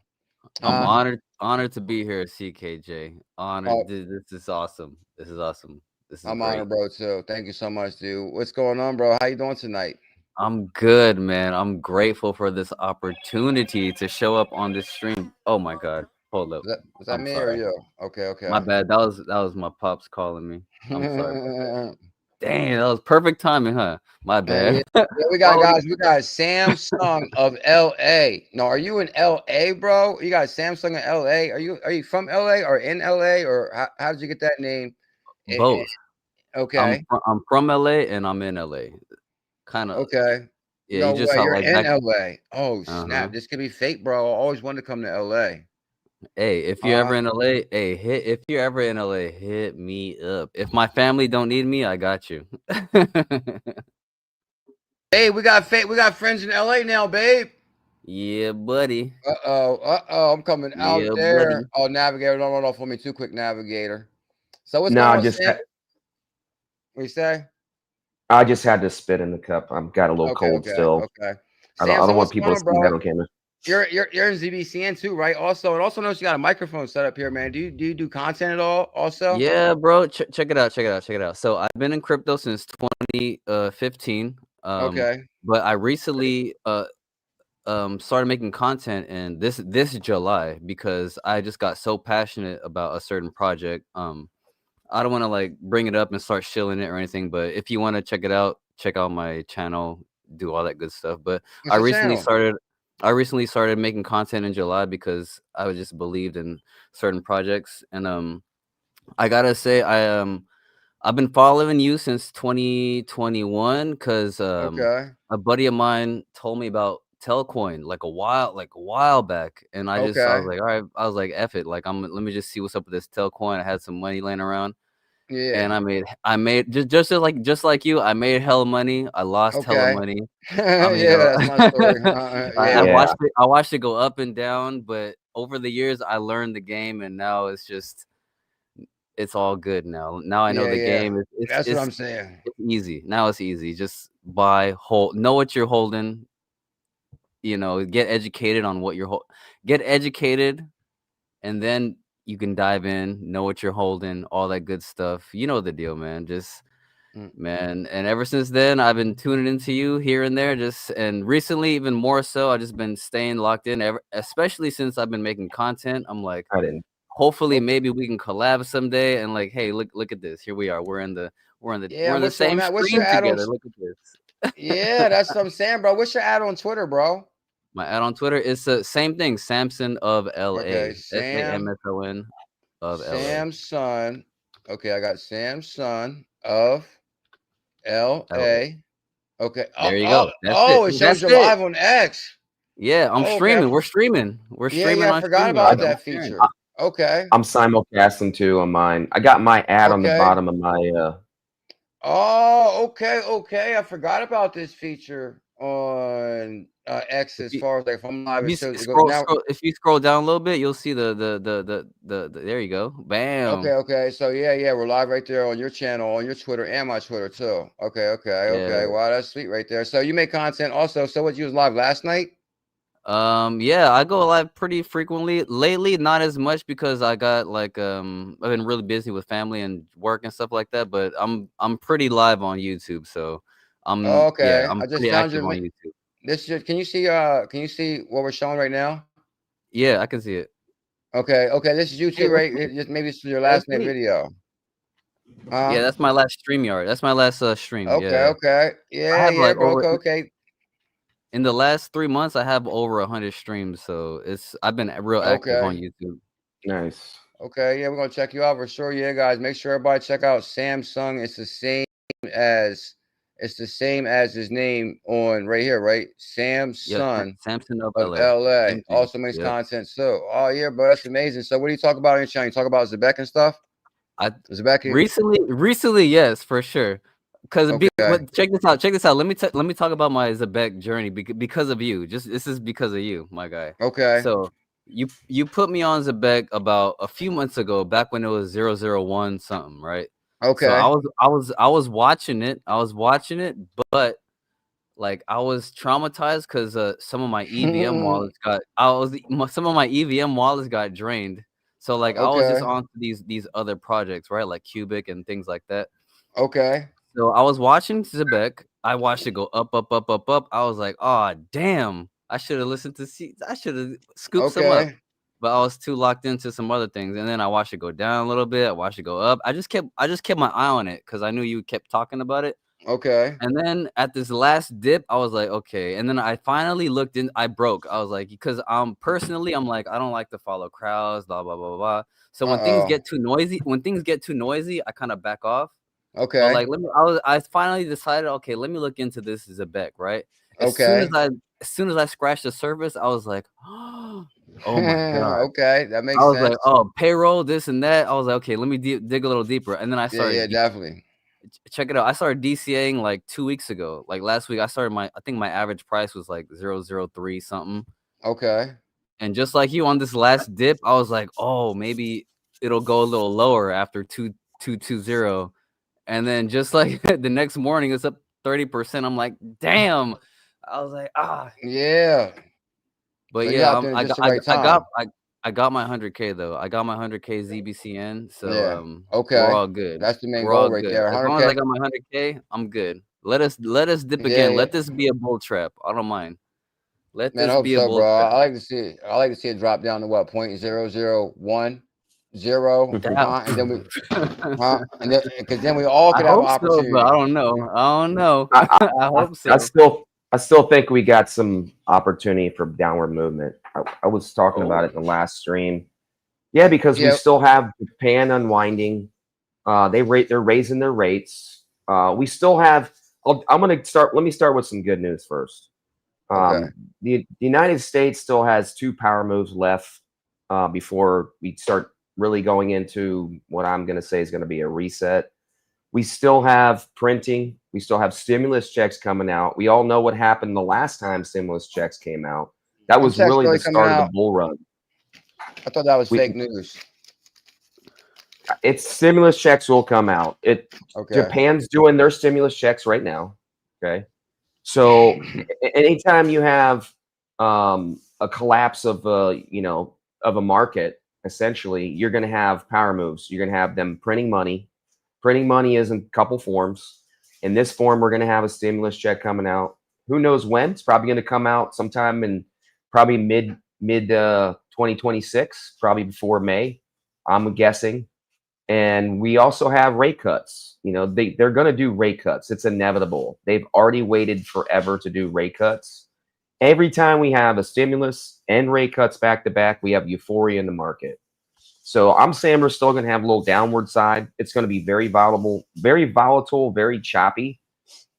I'm honored to be here, CKJ. Honored. This is awesome. This is awesome. This is I'm great. honored, bro, too. Thank you so much, dude. What's going on, bro? How you doing tonight? I'm good, man. I'm grateful for this opportunity to show up on this stream. Oh my God. Hold up. Was that me or you? Okay. My bad. That was my pops calling me. I'm sorry. Dang, that was perfect timing, huh? My bad. Yeah, we got guys. We got Samsung of LA. No, are you in LA, bro? You got Samsung in LA. Are you from LA or in LA, or how did you get that name? Both. Okay. I'm from LA and I'm in LA. Kind of. Okay. Yeah, No you just way. saw You're like in back. LA. Oh snap! This could be fake, bro. I always wanted to come to LA. Hey, if you're ever in LA, if you're ever in LA, hit me up. If my family don't need me, I got you. Hey, we got friends in LA now, babe. Yeah, buddy. I'm coming out there. Buddy. Oh, Navigator, don't run off on me too quick, Navigator. So what's No, going on? What you say? I just had to spit in the cup. I've got a little cold still. Okay. I don't want people to see that on camera. You're in Zbcn too, right? Also, and also notice you got a microphone set up here, man. Do you do content at all? Also, yeah, bro. Check it out. So I've been in crypto since 2015. Okay. But I recently started making content in this July because I just got so passionate about a certain project. I don't want to like bring it up and start shilling it or anything, but if you want to check it out, check out my channel, do all that good stuff. But I recently started making content in July because I just believed in certain projects. And I gotta say I've been following you since 2021 because a buddy of mine told me about Telcoin like a while back, and I was like, all right, I was like, F it, like let me just see what's up with this Telcoin. I had some money laying around. Yeah. And I made just like you, I made hella money. I lost hella money. I mean, that's my story. I watched it go up and down, but over the years I learned the game, and now it's all good now. Now I know the game. That's what I'm saying. It's easy. Now it's easy. Just buy, hold, know what you're holding. Get educated on what you're get educated, and then you can dive in, know what you're holding, all that good stuff. You know the deal, man. Man. And ever since then, I've been tuning into you here and there. And recently, even more so, I've just been staying locked in. Especially since I've been making content. I'm like, hopefully, maybe we can collab someday. And like, hey, look at this. Here we are. We're in the same stream together. Look at this. Yeah, that's what I'm saying, bro. What's your ad on Twitter, bro? My ad on Twitter is the same thing, Samson of LA. Okay, SAMSON of LA. Samson. Okay, I got Samson of LA. Okay. There you go. It shows you live on X. Yeah, I'm streaming. We're streaming. Yeah, I forgot about that feature. Okay. I'm simulcasting too on mine. I got my ad on the bottom of my Oh, okay. I forgot about this feature on X as far as like if I'm live. If you scroll down a little bit, you'll see the there you go. Bam. Okay. So yeah, we're live right there on your channel, on your Twitter and my Twitter too. Okay. Wow, that's sweet right there. So you make content also. So what, you was live last night? Yeah, I go live pretty frequently. Lately, not as much because I got like I've been really busy with family and work and stuff like that. But I'm pretty live on YouTube, so I'm pretty active on YouTube. Can you see what we're showing right now? Yeah, I can see it. Okay. This is YouTube, right? Maybe this is your last night video. Yeah, that's my last StreamYard. That's my last stream. Okay. Yeah, bro. Okay. in the last 3 months, I have over 100 streams, so I've been real active on Okay. YouTube. Nice. Okay, yeah, we're gonna check you out for sure. Yeah, guys, make sure everybody check out Samsung. It's the same as his name on right here, right? Yep, Samson Samson of of LA. LA. Same thing. Also makes Yep. content. So, oh yeah, bro, that's amazing. So, what do you talk about on your channel? You talk about Zebec and stuff. Zebec. Recently, yes, for sure. Okay. But check this out. Check this out. Let me talk about my Zebec journey because of you. This is because of you, my guy. Okay. So you put me on Zebec about a few months ago, back when it was 001 something, right? Okay. So I was watching it. But like I was traumatized because some of my EVM wallets got drained. So like I was just Okay. on these other projects, right? Like Cubic and things like that. Okay. So I was watching Zebec. I watched it go up, up, up, up, up. I was like, oh damn. I should have listened to I should have scooped some up. Okay. But I was too locked into some other things. And then I watched it go down a little bit. I watched it go up. I just kept my eye on it because I knew you kept talking about it. Okay. And then at this last dip, I was like, okay. And then I finally looked in. I broke. I was like, because personally, I'm like, I don't like to follow crowds, blah blah blah blah. So when things get too noisy, I kind of back off. Okay. But like, I finally decided, okay, let me look into this Zebec, right? As soon as I scratched the surface, I was like, oh my god. Okay, that makes I was sense. like, oh, payroll, this and that. I was like, okay, let me dig a little deeper. And then I started. Yeah, definitely. Check it out. I started DCAing like 2 weeks ago. Like last week, I think my average price was like 003 something. Okay. And just like you on this last dip, I was like, oh, maybe it'll go a little lower after 2220. And then just like the next morning, it's up 30%. I'm like, damn. I was like, ah. Yeah. But So you yeah, hopped in just the right time. I got my 100K though. I got my 100K Zbcn. So Yeah. we're Okay. all good. That's the main We're goal all right good. there. As long as I 100K. got my 100K, I'm good. Let us dip Yeah, again. yeah. Let this be a bull trap. I don't mind. Let Man, I this hope be a so, bull bro. trap. I like to see it. I like to see it drop down to what, 0.0010, and then we, and then because then we all could I have an hope so, opportunity. but I don't know. I don't know. I I hope so. I still think we got some opportunity for downward movement. I was talking about it in the last stream. Yeah, because we still have Japan unwinding. They're raising their rates. We still have. Let me start with some good news first. The United States still has 2 power moves left before we start really going into what I'm going to say is going to be a reset. We still have printing. We still have stimulus checks coming out. We all know what happened the last time stimulus checks came out. That was really the start of the bull run. I thought that was fake news. It's stimulus checks will come out. Japan's doing their stimulus checks right now. Okay. So anytime you have a collapse of a market, essentially, you're going to have power moves. You're going to have them printing money. Printing money is in a couple forms. In this form, we're going to have a stimulus check coming out. Who knows when? It's probably going to come out sometime in probably mid 2026, probably before May, I'm guessing. And we also have rate cuts. They're going to do rate cuts. It's inevitable. They've already waited forever to do rate cuts. Every time we have a stimulus and rate cuts back to back, we have euphoria in the market. So I'm saying we're still going to have a little downward side. It's going to be very volatile, very choppy.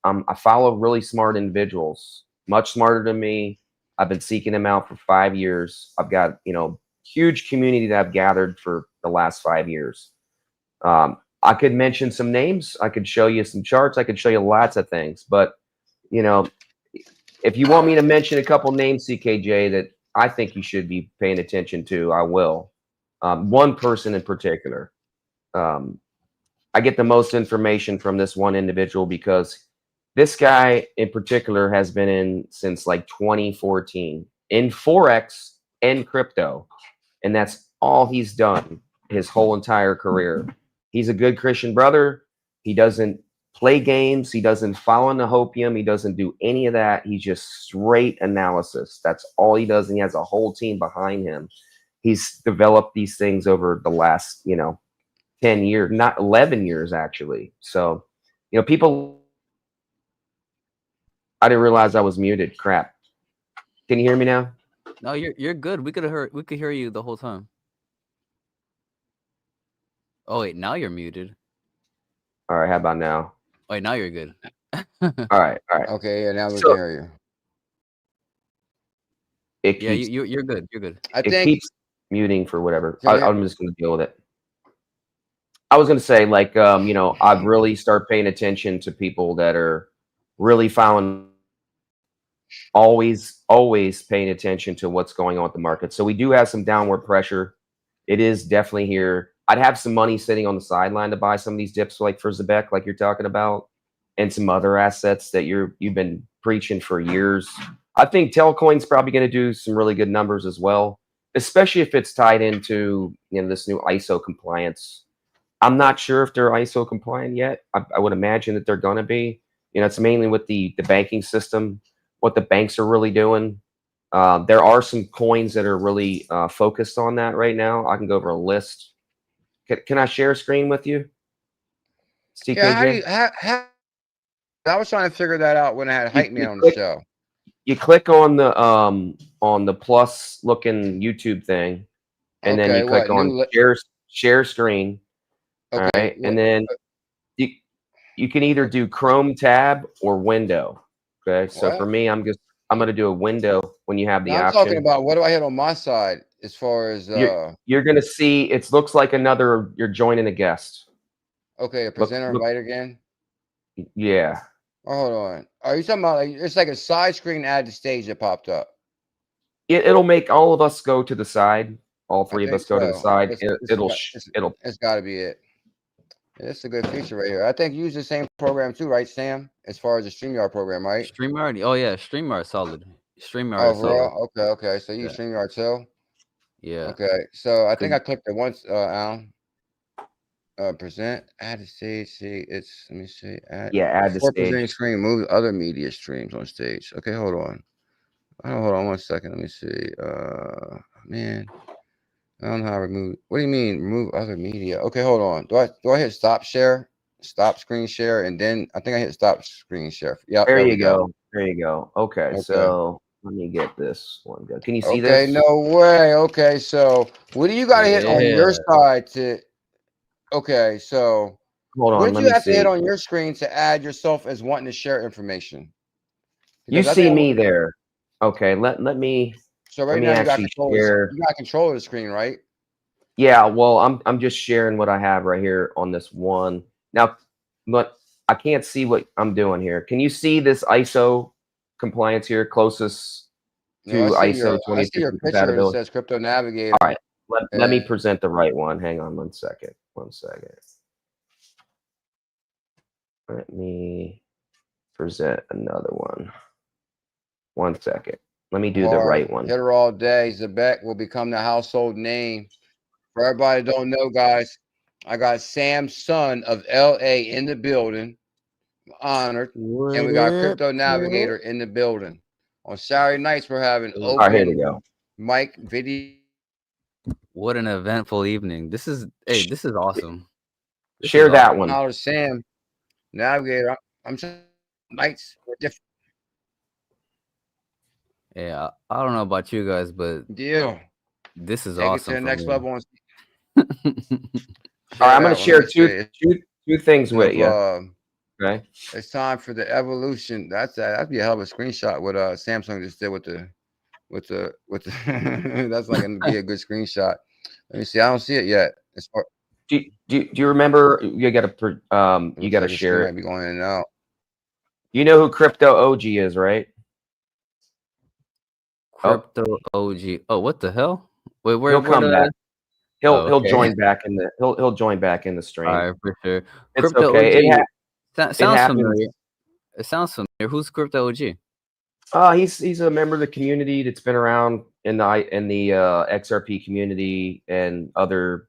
I follow really smart individuals, much smarter than me. I've been seeking them out for 5 years. I've got, huge community that I've gathered for the last 5 years. I could mention some names. I could show you some charts. I could show you lots of things. But, if you want me to mention a couple names, CKJ, that I think you should be paying attention to, I will. One person in particular. I get the most information from this one individual because this guy in particular has been in since like 2014 in Forex and crypto. And that's all he's done his whole entire career. He's a good Christian brother. He doesn't play games. He doesn't follow 𝕝𝕝. He doesn't do any of that. He's just straight analysis. That's all he does. And he has a whole team behind him. He's developed these things over the last, 10 years, not 11 years, actually. So, people, I didn't realize I was muted. Crap. Can you hear me now? No, you're good. We could hear you the whole time. Oh wait, now you're muted. All right, how about now? Oh, wait, now you're good. All right. Okay, yeah, now we So- can hear you. It Yeah, keeps, you're good. You're good. I it think keeps muting for whatever. Can you- I'm just going to deal with it. I was going to say, like, you know, I've really started paying attention to people that are really following, always paying attention to what's going on with the market. So we do have some downward pressure. It is definitely here. I'd have some money sitting on the sideline to buy some of these dips, like for Zebec, like you're talking about, and some other assets that you've been preaching for years. I think Telcoin's probably going to do some really good numbers as well, especially if it's tied into, you know, this new ISO compliance. I'm not sure if they're ISO compliant yet. I would imagine that they're going to be. You know, it's mainly with the banking system, what the banks are really doing. There are some coins that are really focused on that right now. I can go over a list. Can I share a screen with you? CKJ? yeah, how do you how I was trying to figure that out when I had Hype Man on the click- show. You click on the plus looking YouTube thing, and then you click on share screen. Okay, All right, and then you can either do Chrome tab or window. Okay, so What? for me, I'm going to do a window when you have the now I'm option. talking about what do I hit on my side as far as You're going to see it looks like you're joining a guest. okay, a presenter invite again. Yeah. Oh, hold on. Are you talking about like it's like a side screen add to stage that popped up? It'll make all of us go to the side. All three of think us go to the so. side. It'll It'll. it's got to be it. Yeah, that's a good feature right here. I think you use the same program too, right, Sam? As far as the StreamYard program, right? StreamYard. Oh yeah, StreamYard solid. StreamYard Oh, is for solid. real? Okay. So you use Yeah. StreamYard too? Yeah. Okay. So I think I clicked it once, Al. Present, add to stage. See, it's let me see. Add Add the before stage. presenting screen, move other media streams on stage. Okay, hold on. Oh, hold on 1 second. Let me see. Man, I don't know how to remove. What do you mean remove other media? Okay, hold on. Do I hit stop share, stop screen share, and then I think I hit stop screen share. Yeah, There we you go. There you go. Okay, Okay. so let me get this one go. Can you see Okay, this? no way. Okay, so what do you got to hit on your Yeah. side to? Okay, so Hold what on. did Let you me have to hit see. on your screen to add yourself as wanting to share information? You Because I see think- me there. Okay. Let me. So right me now you got actually control. share. You got control of the screen, right? Yeah. Well, I'm just sharing what I have right here on this one. Now, but I can't see what I'm doing here. Can you see this ISO compliance here closest to No, I see ISO your 26 picture that compatibility? says Crypto Navigator. All right. Let me present the right one. Hang on 1 second. 1 second. Let me present another one. 1 second. Let me do the right one. Hit her all day. Zebec will become the household name. For everybody that don't know, guys, I got Sam, son of LA, in the building. Honored. And we got Crypto Navigator in the building. On Saturday nights, we're having All right, here we open go. mic video. What an eventful evening. This is awesome. This Share is that awesome. one. Honored Sam, Navigator. I'm saying nights were different. Yeah, I don't know about you guys, but Deal. this is Take awesome. it to the next me. level. All right, I'm going to share two things with you. Okay. It's time for the evolution. That'd be a hell of a screenshot. What Samsung just did with the that's like gonna be a good screenshot. Let me see. I don't see it yet. It's far, Do you remember? You got to share might it. be going in and out. You know who Crypto OG is, right? Crypto OG. Oh, what the hell? Wait, He'll come back. He'll join back in the he'll join back in the stream. All right, for sure. It's Crypto okay. OG. Sounds familiar. It sounds familiar. Who's Crypto OG? He's a member of the community that's been around in the XRP community and other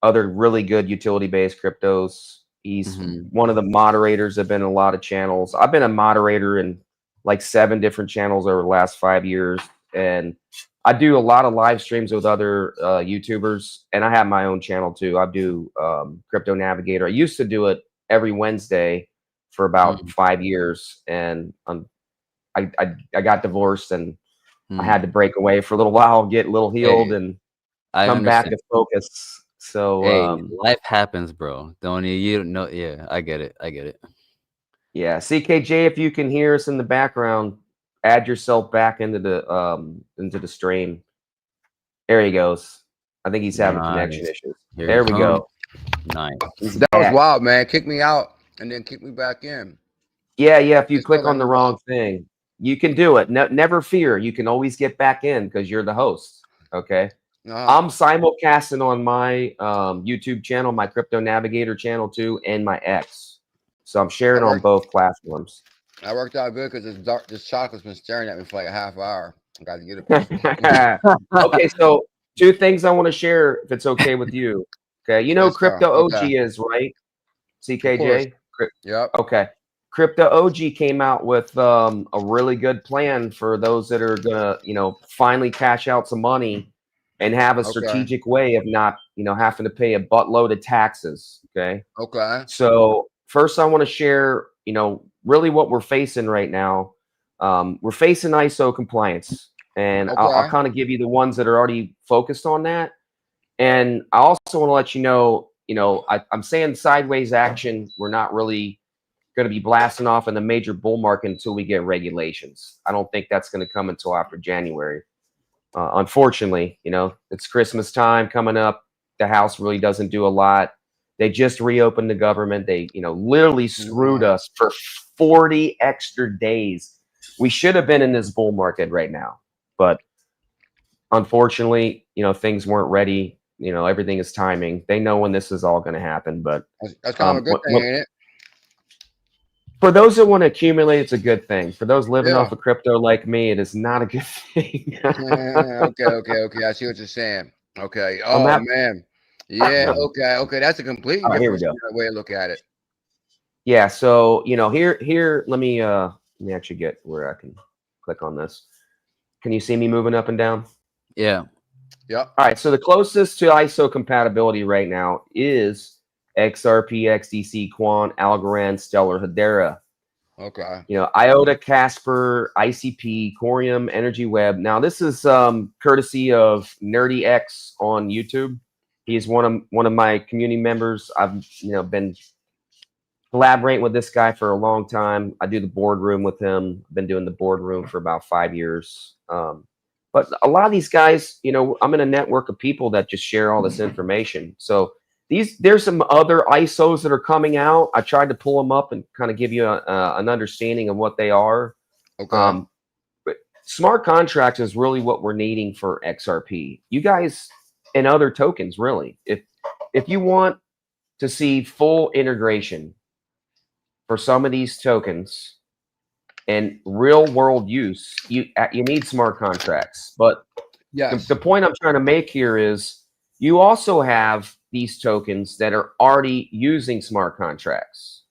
really good utility based cryptos. He's one of the moderators. Have been in a lot of channels. I've been a moderator in like 7 different channels over the last 5 years, and I do a lot of live streams with other YouTubers, and I have my own channel too. I do Crypto Navigator. I used to do it every Wednesday for about 5 years, and I got divorced and I Hmm. had to break away for a little while, get a little healed, Hey, and I come back understand. to focus. So Hey, life happens, bro. Don't you don't know? Yeah, I get it. I get it. yeah, CKJ, if you can hear us in the background, add yourself back into the stream. There he goes. I think he's having connection Nice. issues. Here There he we comes. go. Nice. He's That was back. wild, man. Kick me out and then kick me back in. Yeah, if you They click still let on the me wrong back. thing, you can do it. Never fear. You can always get back in because you're the host. Okay. I'm simulcasting on my YouTube channel, my Crypto Navigator channel too, and my X. So I'm sharing on both platforms. That worked out good because this chocolate's been staring at me for like a half hour. I got to get it. Okay, so 2 things I want to share, if it's okay with you. Okay, you know Yes, sir. Crypto OG Okay. is, right? Of course. CKJ? Yep. Okay. Crypto OG came out with a really good plan for those that are gonna, finally cash out some money and have a Okay. strategic way of not, having to pay a buttload of taxes. Okay. Okay. So first, I want to share, really what we're facing right now. We're facing ISO compliance, and I'll Okay. kind of give you the ones that are already focused on that. And I also want to let you know, I'm saying sideways action. We're not really going to be blasting off in the major bull market until we get regulations. I don't think that's going to come until after January. Unfortunately, it's Christmas time coming up. The House really doesn't do a lot. They just reopened the government. They, literally screwed us for 40 extra days. We should have been in this bull market right now, but unfortunately, things weren't ready. Everything is timing. They know when this is all going to happen, but That's kind of a good thing, ain't it? for those that want to accumulate, it's a good thing. For those living Yeah. off of crypto like me, it is not a good thing. Okay. I see what you're saying. Okay. Oh, man. Yeah. Okay. That's a completely Here we different go. way to look at it. Yeah. So, here, let me actually get where I can click on this. Can you see me moving up and down? Yeah. Yep. All right. So the closest to ISO compatibility right now is XRP, XDC, Quant, Algorand, Stellar, Hedera. Okay. IOTA, Casper, ICP, Corium, Energy Web. Now, this is courtesy of ℚ𝕚𝕟𝕤 on YouTube. He's one of my community members. I've been collaborating with this guy for a long time. I do the boardroom with him. I've been doing the boardroom for about 5 years. But a lot of these guys, I'm in a network of people that just share all this information. So there's some other ISOs that are coming out. I tried to pull them up and kind of give you an understanding of what they are. Okay. But smart contracts is really what we're needing for XRP. You guys and other tokens, really. If you want to see full integration for some of these tokens and real world use, you need smart contracts. But Yes. the point I'm trying to make here is you also have these tokens that are already using smart contracts.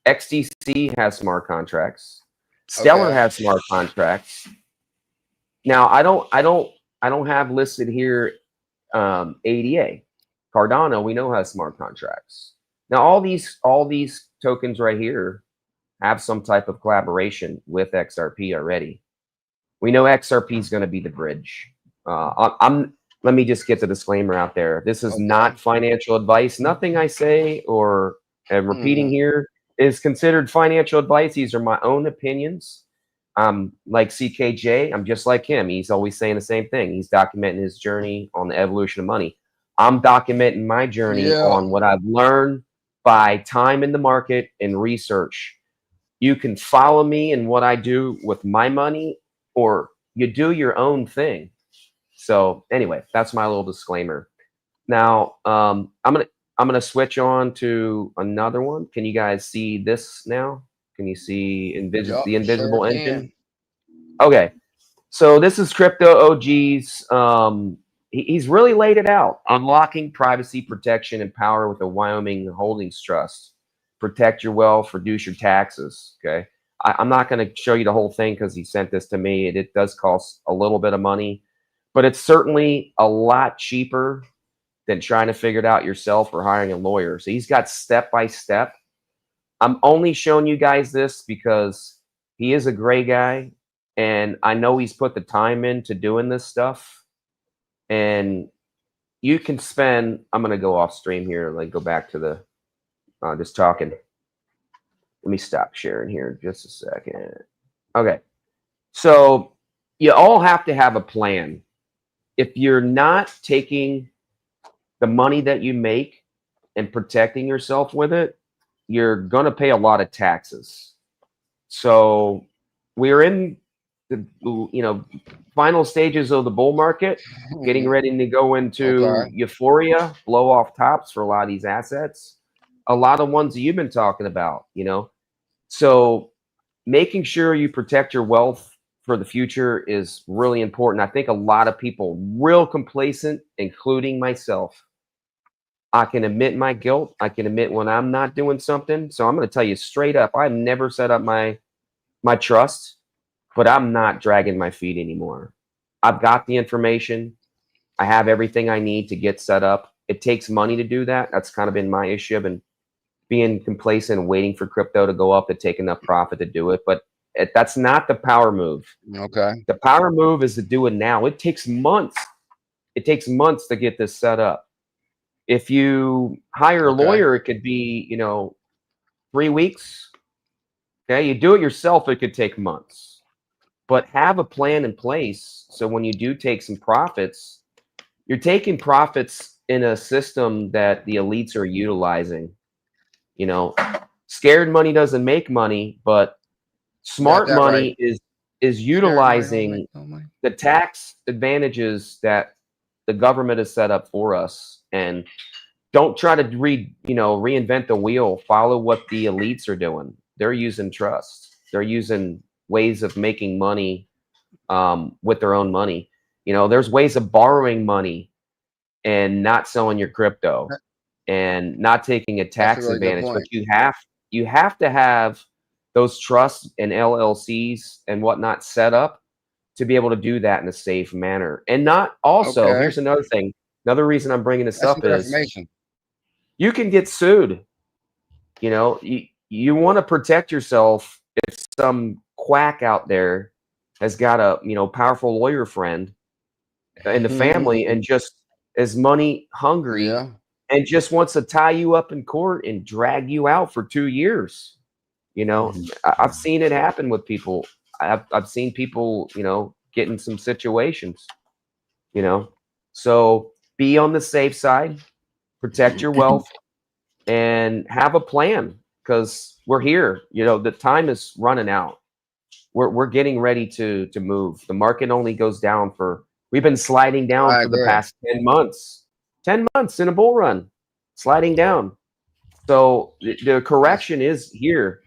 XDC has smart contracts. Stellar has smart contracts. Now I don't have listed here ADA. Cardano, we know has smart contracts. Now all these tokens right here have some type of collaboration with XRP already. We know XRP is going to be the bridge. Let me just get the disclaimer out there. This is not financial advice. Nothing I say or am repeating here is considered financial advice. These are my own opinions. Like CKJ, I'm just like him. He's always saying the same thing. He's documenting his journey on the evolution of money. I'm documenting my journey on what I've learned by time in the market and research. You can follow me in what I do with my money, or you do your own thing. So anyway, that's my little disclaimer. Now, I'm gonna switch on to another one. Can you guys see this now? Can you see the invisible engine? Okay, so this is Crypto OG's. He's really laid it out: unlocking privacy protection and power with a Wyoming Holdings Trust. Protect your wealth, reduce your taxes. Okay, I'm not going to show you the whole thing because he sent this to me. It does cost a little bit of money, but it's certainly a lot cheaper than trying to figure it out yourself or hiring a lawyer. So he's got step by step. I'm only showing you guys this because he is a gray guy. and I know he's put the time into doing this stuff. And you can spend. I'm gonna go off stream here. Like go back to the just talking. Let me stop sharing here just a second. Okay, so you all have to have a plan. If you're not taking the money that you make and protecting yourself with it, you're going to pay a lot of taxes. So we're in the final stages of the bull market, getting ready to go into euphoria, blow off tops for a lot of these assets, a lot of ones that you've been talking about, So making sure you protect your wealth for the future is really important. I think a lot of people real complacent, including myself. I can admit my guilt. I can admit when I'm not doing something. So I'm going to tell you straight up, I've never set up my trust, but I'm not dragging my feet anymore. I've got the information. I have everything I need to get set up. It takes money to do that. That's kind of been my issue. I've been being complacent and waiting for crypto to go up to take enough profit to do it. But that's not the power move. Okay. The power move is to do it now. It takes months. It takes months to get this set up. If you hire a lawyer, it could be, 3 weeks. Okay. You do it yourself, it could take months. But have a plan in place so when you do take some profits, you're taking profits in a system that the elites are utilizing. Scared money doesn't make money, but smart money is utilizing the tax advantages that the government has set up for us. And don't try to reinvent the wheel. Follow what the elites are doing. They're using trust. They're using ways of making money with their own money. There's ways of borrowing money and not selling your crypto and not taking a tax advantage. But you have to have those trusts and LLCs and whatnot set up to be able to do that in a safe manner. And not also, here's another thing. Another reason I'm bringing this up is you can get sued. You want to protect yourself if some quack out there has got a powerful lawyer friend in the family and just is money hungry and just wants to tie you up in court and drag you out for 2 years. I've seen it happen with people. I've seen people, get in some situations, so be on the safe side, protect your wealth, and have a plan because we're here. The time is running out. We're getting ready to move. The market only goes down we've been sliding down for the past 10 months. 10 months in a bull run, sliding down. So the correction is here.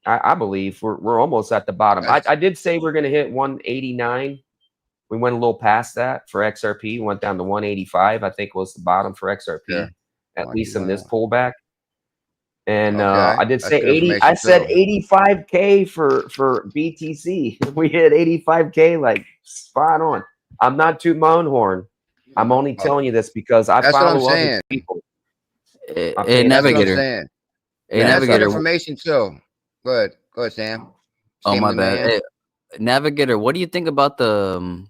I believe we're almost at the bottom. I did say we're going to hit 189. We went a little past that for XRP. Went down to 185. I think was the bottom for XRP, at least in this pullback. And I did say 80. I said 85K for BTC. We hit 85K, like spot on. I'm not tooting my own horn. I'm only telling you this because I follow other people. Hey, Navigator. Hey, Navigator. Information too. Go ahead, Sam. Oh, my bad. Hey, Navigator, what do you think about the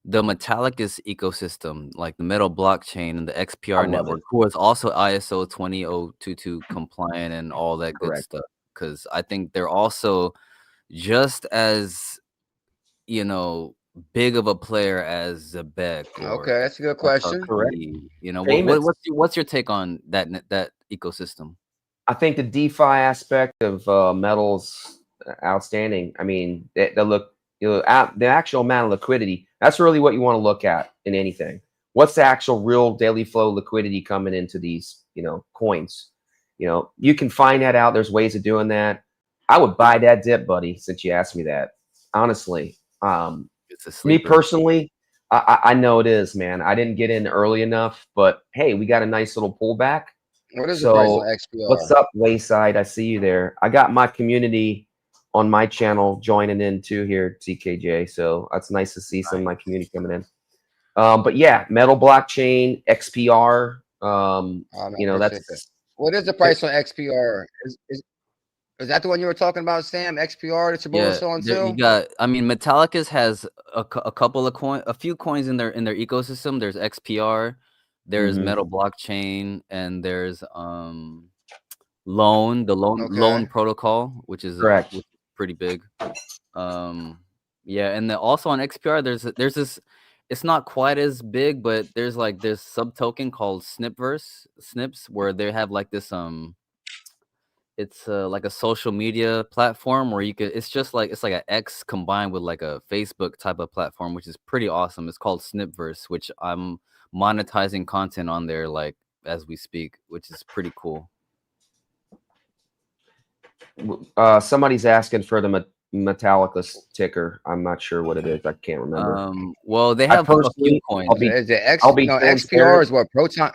Metallicus ecosystem, like the Metal blockchain and the XPR network, who is also ISO 20022 compliant and all that good stuff? Because I think they're also just as, big of a player as Zebec. Okay, that's a good question. Correct. What's your take on that ecosystem? I think the DeFi aspect of Metal's outstanding. I mean, the actual amount of liquidity. That's really what you want to look at in anything. What's the actual real daily flow liquidity coming into these, coins? You can find that out. There's ways of doing that. I would buy that dip, buddy, since you asked me that. Honestly, me personally, I know it is, man. I didn't get in early enough, but hey, we got a nice little pullback. What is the price on XPR? What's up, Wayside? I see you there. I got my community on my channel joining in too here, TKJ. So that's nice to see some of my community coming in. But yeah, Metal blockchain, XPR. That's what is the price on XPR? Is that the one you were talking about, Sam? XPR that your boy was showing too? You got. I mean, Metallicus has a couple of a few coins in their ecosystem. There's XPR, there's 𝕝𝕚𝕒 blockchain, and there's Loan, the loan protocol, which is Correct. pretty big. Yeah, and then also on XPR, there's this. It's not quite as big, but there's like this sub token called Snips, where they have like this it's like a social media platform where you could. It's like an X combined with like a Facebook type of platform, which is pretty awesome. It's called Snipverse, which I'm monetizing content on there like as we speak, which is pretty cool. Somebody's asking for the Metallicus ticker. I'm not sure what it is. I can't remember. Well, they have a few coins. XPR is what Proton.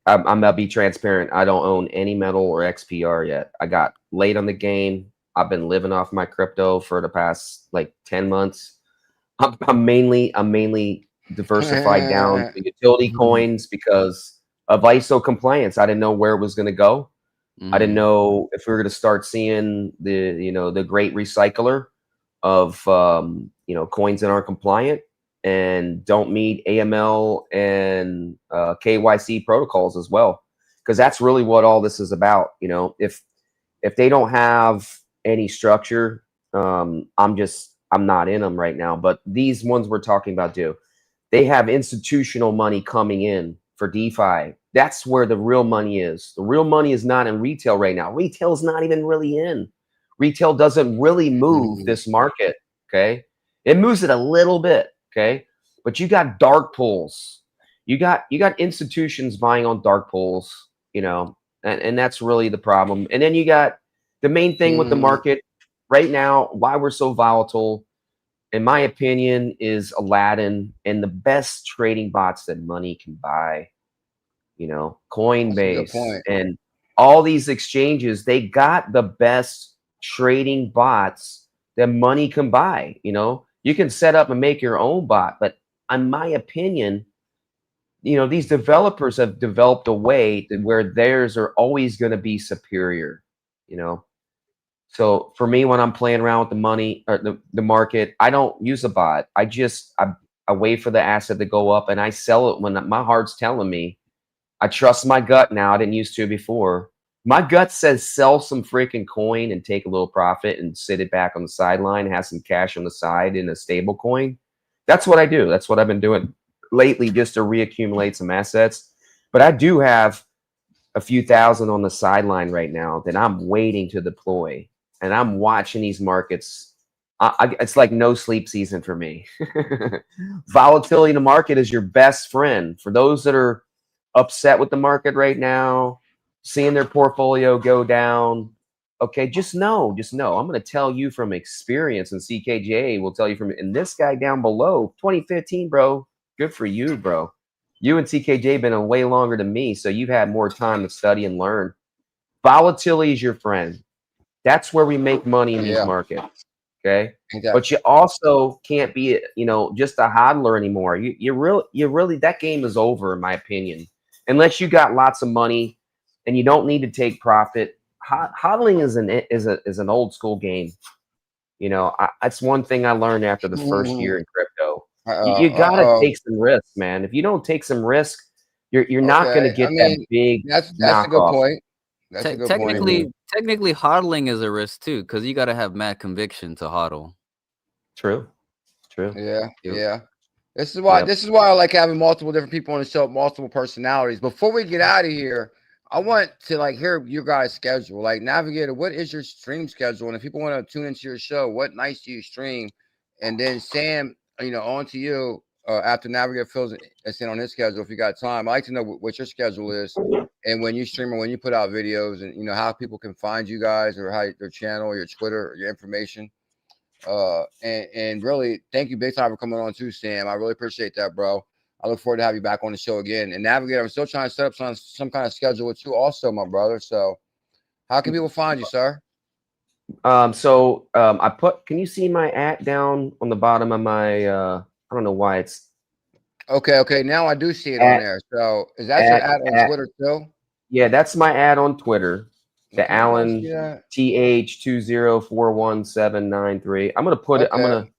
I'm gonna be transparent. I don't own any metal or XPR yet. I got late on the game. I've been living off my crypto for the past like 10 months. I'm mainly diversified down to utility coins because of ISO compliance. I didn't know where it was going to go. I didn't know if we were going to start seeing the great recycler of coins that aren't compliant and don't meet AML and KYC protocols as well, because that's really what all this is about. If they don't have any structure, I'm not in them right now. But these ones we're talking about do. They have institutional money coming in for DeFi. That's where the real money is. The real money is not in retail right now. Retail's not even really in. Retail doesn't really move this market, okay? It moves it a little bit, okay? But you got dark pools. You got institutions buying on dark pools, and that's really the problem. And then you got the main thing with the market right now, why we're so volatile, in my opinion, is Aladdin and the best trading bots that money can buy. Coinbase and all these exchanges, they got the best trading bots that money can buy. You can set up and make your own bot, but in my opinion, these developers have developed a way where theirs are always going to be superior. So for me, when I'm playing around with the money or the market, I don't use a bot. I wait for the asset to go up and I sell it when my heart's telling me. I trust my gut now. I didn't used to before. My gut says sell some freaking coin and take a little profit and sit it back on the sideline, have some cash on the side in a stable coin. That's what I do. That's what I've been doing lately, just to reaccumulate some assets. But I do have a few thousand on the sideline right now that I'm waiting to deploy. And I'm watching these markets. It's like no sleep season for me. Volatility in the market is your best friend. For those that are upset with the market right now, seeing their portfolio go down, okay, just know. I'm going to tell you from experience, and CKJ will tell you and this guy down below, 2015, bro, good for you, bro. You and CKJ been in way longer than me, so you've had more time to study and learn. Volatility is your friend. That's where we make money in these markets. Okay. Exactly. But you also can't be, just a hodler anymore. You really, that game is over, in my opinion. Unless you got lots of money and you don't need to take profit. Hodling is an old school game. That's one thing I learned after the first year in crypto. You gotta take some risks, man. If you don't take some risk, you're not gonna get that big. That's a good point. Technically, hodling is a risk too, because you got to have mad conviction to hodl. True. Yeah. This is why I like having multiple different people on the show, multiple personalities. Before we get out of here, I want to hear your guys' schedule. Navigator, what is your stream schedule? And if people want to tune into your show, what nights do you stream? And then Sam, on to you. After Navigator fills us in on his schedule, if you got time, I'd like to know what your schedule is, and when you stream or when you put out videos, and how people can find you guys, or how their channel, your Twitter, or your information. And really, thank you big time for coming on too, Sam. I really appreciate that, bro. I look forward to have you back on the show again. And Navigator, I'm still trying to set up some kind of schedule with you, also, my brother. So, how can people find you, sir? I put. Can you see my @ down on the bottom of my? I don't know why it's okay. Now I do see it on there. So is that your @ on Twitter too? Yeah, that's my @ on Twitter. The Can you guys Alan see that? TH2041793. I'm gonna put it. I'm Okay. gonna. I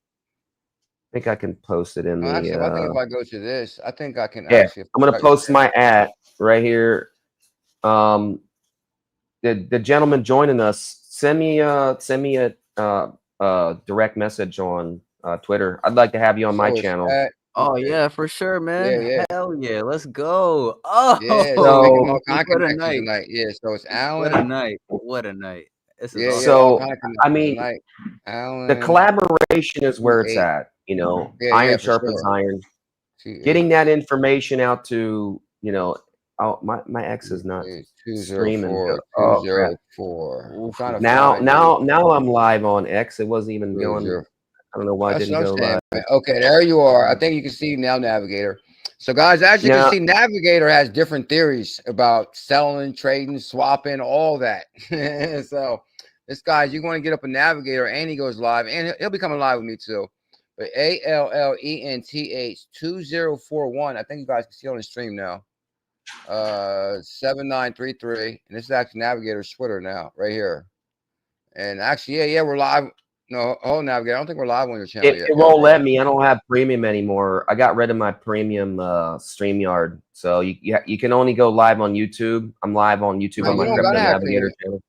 think I can post it in the. Actually, if I think if I go to this, I think I can Yeah, actually. I'm gonna post my ad right here. The gentleman joining us, send me a direct message on Twitter. I'd like to have you on my So it's channel. at, Oh okay. yeah, for sure, man. Yeah. Hell yeah, let's go. Oh, Yeah, so So- making all kind of what a connections night. tonight. Yeah, so it's What a Alan. night. What a night. This is Yeah, awesome. yeah, all So, kind of I connections mean, tonight. Alan. the collaboration is where it's 28. at. You know, Yeah, iron for sharpens sure. iron. 28. Getting that information out to, you know, oh, my ex is not streaming. 204 Oh crap! 204. I'm trying to Now find I'm live on X. It wasn't even going. I don't know why it That's didn't what go I'm saying, live. man. Okay, there you are. I think you can see now Navigator. So guys, as you can see, Navigator has different theories about selling, trading, swapping, all that. So this guy, you're going to get up a Navigator and he goes live, and he'll be coming live with me too. But 𝕊𝕚𝕒𝕚𝕒2041. I think you guys can see on the stream now. 7933. And this is actually Navigator's Twitter now, right here. And actually, yeah, we're live. No, Navigator, I don't think we're live on your channel yet. It won't let me. I don't have premium anymore. I got rid of my premium StreamYard. So you can only go live on YouTube. I'm live on YouTube on my Crypto Navigator channel.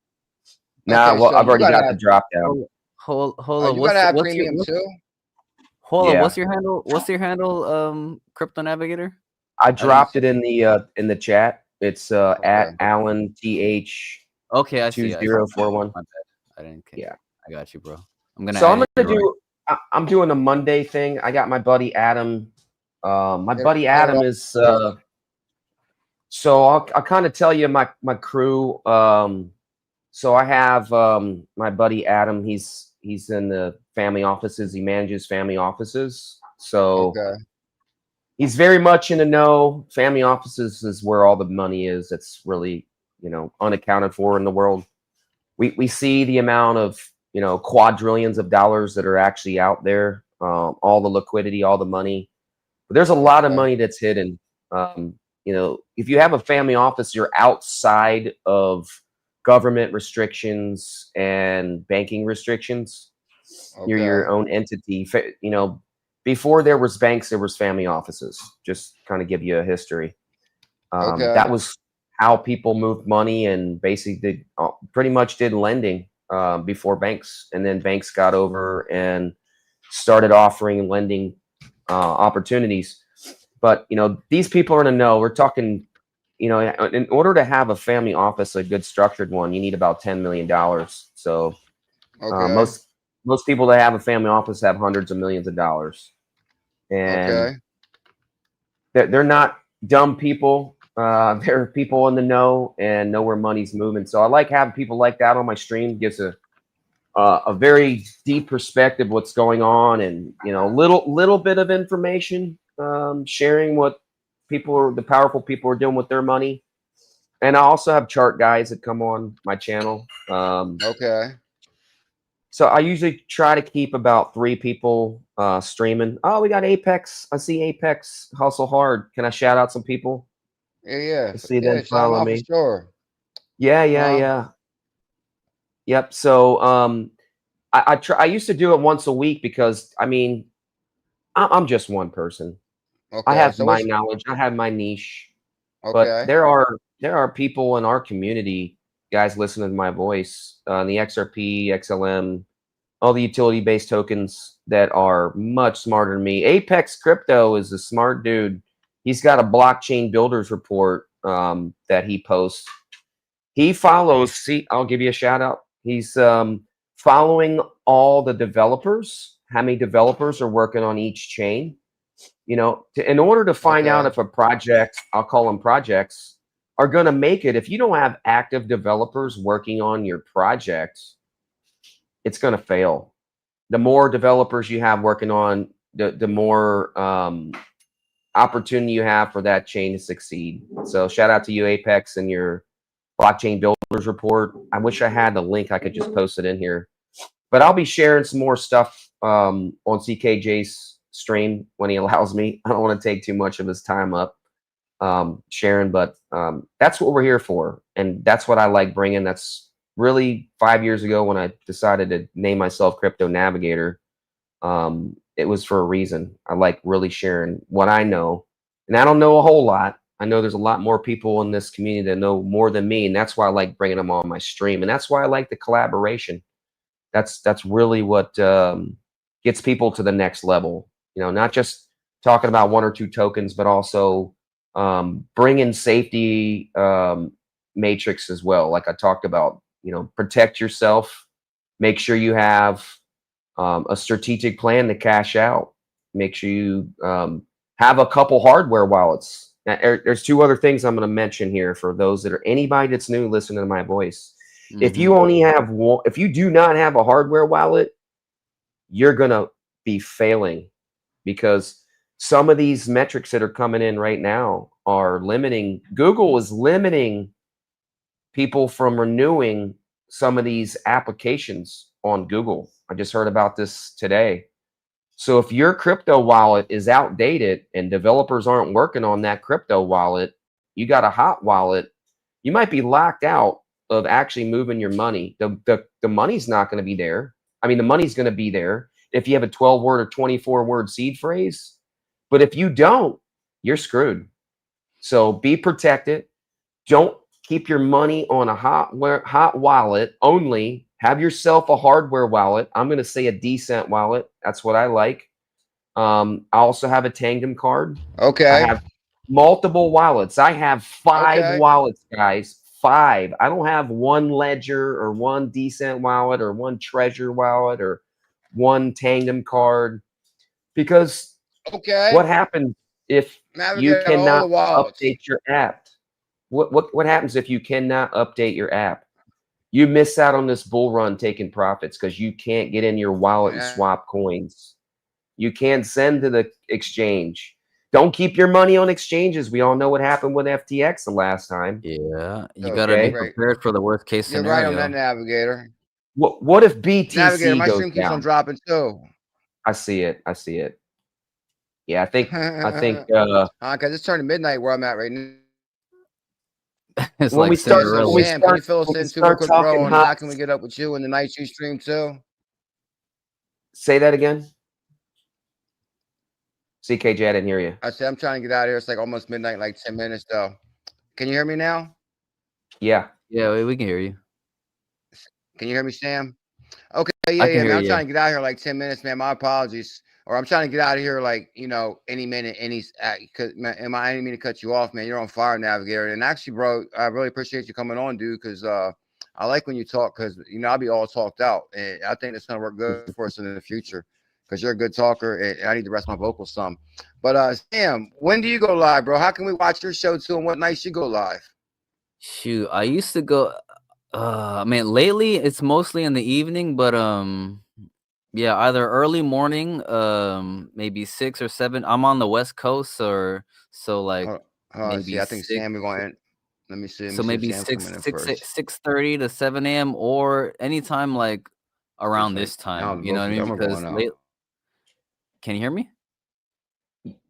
Nah, well, I've already got the drop down. Hold you gotta have premium too? Hold on, what's your handle? What's your handle, Crypto Navigator? I dropped it in the chat. It's at Alan TH. Okay, I see. 2041. My bad. I didn't care. Yeah, I got you, bro. I'm doing a Monday thing. I got my buddy Adam. My buddy Adam is. So I'll kind of tell you my crew. So I have my buddy Adam. He's in the family offices. He manages family offices. So he's very much in the know. Family offices is where all the money is. It's really, you know, unaccounted for in the world. We see the amount of, you know, quadrillions of dollars that are actually out there, all the liquidity, all the money. But there's a lot of money that's hidden. You know, if you have a family office, you're outside of government restrictions and banking restrictions. You're your own entity. You know, before there was banks, there was family offices. Just kind of give you a history. That was how people moved money and basically pretty much did lending before banks. And then banks got over and started offering lending opportunities. But, you know, these people are in the know. We're talking, you know, in order to have a family office, a good structured one, you need about $10 million. So most people that have a family office have hundreds of millions of dollars. And they're not dumb people. There are people in the know and know where money's moving. So I like having people like that on my stream. Gives a very deep perspective what's going on, and, you know, little bit of information, sharing what the powerful people are doing with their money. And I also have chart guys that come on my channel. So I usually try to keep about 3 people streaming. Oh, we got Apex. I see Apex hustle hard. Can I shout out some people? Yeah. See them follow me. Sure. Yeah. Yep. So I used to do it once a week because, I mean, I'm just one person. I have my knowledge. I have my niche. But there are people in our community, guys listening to my voice, the XRP, XLM, all the utility-based tokens that are much smarter than me. Apex Crypto is a smart dude. He's got a blockchain builders report that he posts. He follows. See, I'll give you a shout out. He's following all the developers. How many developers are working on each chain? You know, in order to find out if a project, I'll call them projects, are going to make it. If you don't have active developers working on your project, it's going to fail. The more developers you have working on, the more opportunity you have for that chain to succeed. So shout out to you, Apex, and your blockchain builders report. I wish I had the link. I could just post it in here. But I'll be sharing some more stuff on CKJ's stream when he allows me. I don't want to take too much of his time up sharing, but that's what we're here for. And that's what I like bringing. That's really 5 years ago when I decided to name myself Crypto Navigator, it was for a reason. I like really sharing what I know, and I don't know a whole lot. I know there's a lot more people in this community that know more than me, and that's why I like bringing them on my stream, and that's why I like the collaboration. That's really what gets people to the next level. You know, not just talking about one or two tokens, but also bring in safety matrix as well. Like I talked about, you know, protect yourself, make sure you have a strategic plan to cash out, make sure you have a couple hardware wallets. Now, there's two other things I'm going to mention here for those that are anybody that's new listening to my voice. If you only have one, if you do not have a hardware wallet, you're going to be failing, because some of these metrics that are coming in right now are limiting. Google is limiting people from renewing some of these applications on Google. I just heard about this today. So if your crypto wallet is outdated and developers aren't working on that crypto wallet, you got a hot wallet, you might be locked out of actually moving your money. The money's not going to be there. I mean, the money's going to be there if you have a 12-word or 24-word seed phrase. But if you don't, you're screwed. So be protected. Don't keep your money on a hot wallet only. Have yourself a hardware wallet. I'm going to say a decent wallet. That's what I like. I also have a Tangem card. Okay. I have multiple wallets. I have 5 wallets, guys. 5. I don't have one Ledger or one Decent wallet or one Treasure wallet or one Tangem card, because what happens if you cannot update your app? What happens if you cannot update your app? You miss out on this bull run taking profits because you can't get in your wallet and swap coins. You can't send to the exchange. Don't keep your money on exchanges. We all know what happened with FTX the last time. Yeah, you gotta be prepared for the worst case scenario. You're right on that, Navigator. What if BTC Navigator, my goes stream keeps down? on dropping too. I see it. I see it. Yeah, I think because it's turning midnight where I'm at right now. It's when like we start, Sam, can you fill us in super quick, bro? And how can we get up with you in the night you stream too? Say that again. CKJ, I didn't hear you. I said I'm trying to get out of here. It's like almost midnight, like 10 minutes though. Can you hear me now? Yeah. Yeah, we can hear you. Can you hear me, Sam? Okay, yeah, man. I'm trying to get out of here like 10 minutes, man. My apologies. Or I'm trying to get out of here like, you know, any minute, because I didn't mean to cut you off, man. You're on fire, Navigator. And actually, bro, I really appreciate you coming on, dude, because I like when you talk, because, you know, I'll be all talked out. And I think it's going to work good for us in the future, because you're a good talker, and I need to rest my vocals some. But, Sam, when do you go live, bro? How can we watch your show, too, and what nights you go live? Shoot, I used to go, I mean, lately it's mostly in the evening, but, yeah, either early morning, maybe 6 or 7. I'm on the West Coast, or so like maybe I think 6. Sam is going. Let me see. So maybe 6:30 to 7 a.m. or anytime like around this time. You know what I mean? Because can you hear me?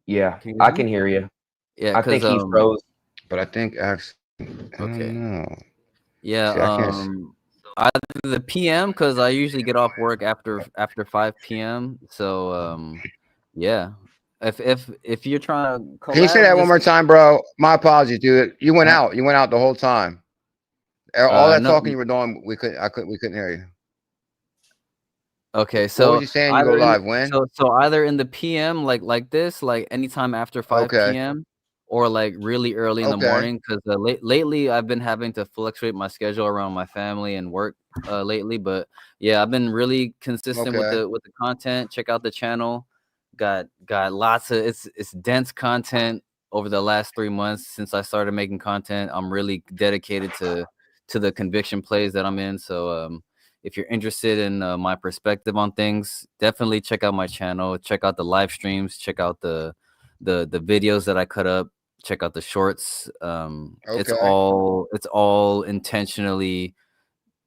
Yeah, I can hear you. Yeah, I think he froze. But I think actually, I don't know. Yeah, either the PM, because I usually get off work after 5 p.m. So yeah, if you're trying to collab, can you say that one more time, bro? My apologies, dude. You went out. You went out the whole time. All that talking you were doing, we couldn't hear you. Okay, so what was you saying? You go live when? So either in the PM, like this, like anytime after 5 p.m. or like really early in the morning, because lately I've been having to fluctuate my schedule around my family and work lately. But yeah, I've been really consistent with the content. Check out the channel. Got lots of it's dense content over the last 3 months since I started making content. I'm really dedicated to the conviction plays that I'm in. So if you're interested in my perspective on things, definitely check out my channel. Check out the live streams. Check out the videos that I cut up. Check out the shorts. It's all intentionally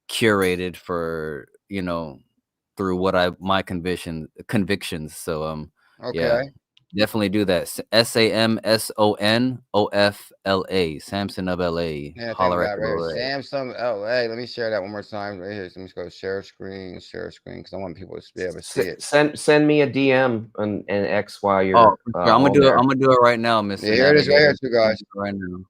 curated for, you know, through what my convictions. So yeah. Definitely do that. SAMSONOFLA. Samson of LA. Yeah, I think we Holler at got the right here. Lord. Samsung LA. Let me share that one more time right here. Let me just go share screen, because I want people to be able to see it. Send me a DM and X while you're Oh, for sure. I'm on there. gonna do it right now, Mr. Yeah, here it is right here too, guys. Right now.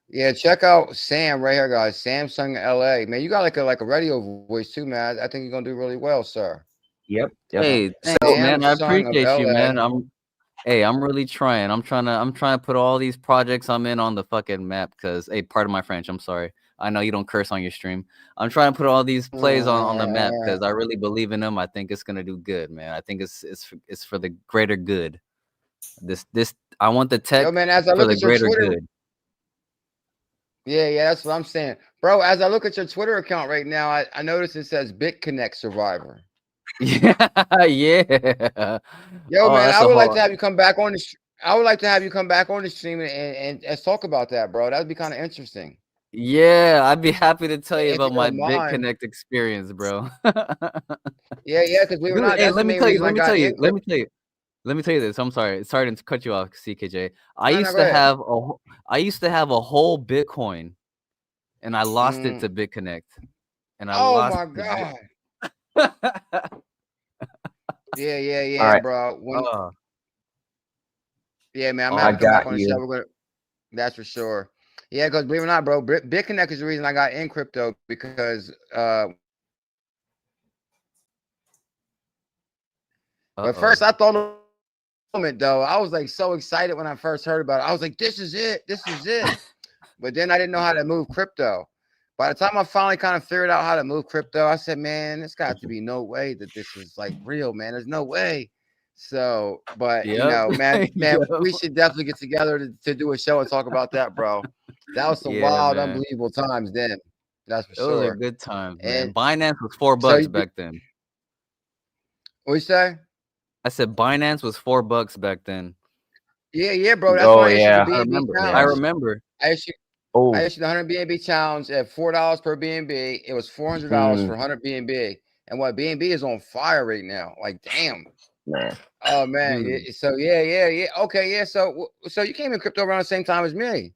Yeah, check out Sam right here, guys. Samsung LA. Man, you got like a radio voice too, man. I think you're gonna do really well, sir. Yep. Hey, so man, I Samsung of appreciate you, LA. man. I'm really trying. I'm trying to put all these projects I'm in on the fucking map because, hey, pardon my French. I'm sorry. I know you don't curse on your stream. I'm trying to put all these plays on the map because I really believe in them. I think it's gonna do good, man. I think it's for the greater good. This I want the tech Yo, man, as I for look the at your greater Twitter, good. yeah, that's what I'm saying, bro. As I look at your Twitter account right now, I notice it says BitConnect Survivor. Yeah, yeah. Yo, man, that's I a would like whole. to have you come back on the. I would like to have you come back on the stream and talk about that, bro. That'd be kind of interesting. Yeah, I'd be happy to tell you If about you my don't mind. BitConnect experience, bro. Yeah, because we were Dude, not. hey, That's the main reason I got in. let me tell you this. I'm sorry to cut you off, CKJ. I No, used go to ahead. have a whole Bitcoin, and I lost it to BitConnect, and I lost. Oh my god. Yeah, All right. bro. Yeah, man, I'm I gonna have to come back got on the you. show. That's for sure. Yeah, because believe it or not, bro, BitConnect is the reason I got in crypto because but first I thought moment though. I was like so excited when I first heard about it. I was like, this is it. But then I didn't know how to move crypto. By the time I finally kind of figured out how to move crypto, I said, man, it's got to be no way that this is like real, man. There's no way. So, but you know, man, we should definitely get together to do a show and talk about that, bro. That was some wild, man. unbelievable times then. That's for Those sure. are good times, man. And Binance was $4 back then. What you say? I said Binance was $4 back then. Yeah, bro. That's when I issued the BNB challenge. I remember. I issued the 100 BNB challenge at $4 per BNB. It was $400 for 100 BNB. And what BNB is on fire right now. Like, damn. Man. Oh man. So yeah. Okay, yeah. So you came in crypto around the same time as me.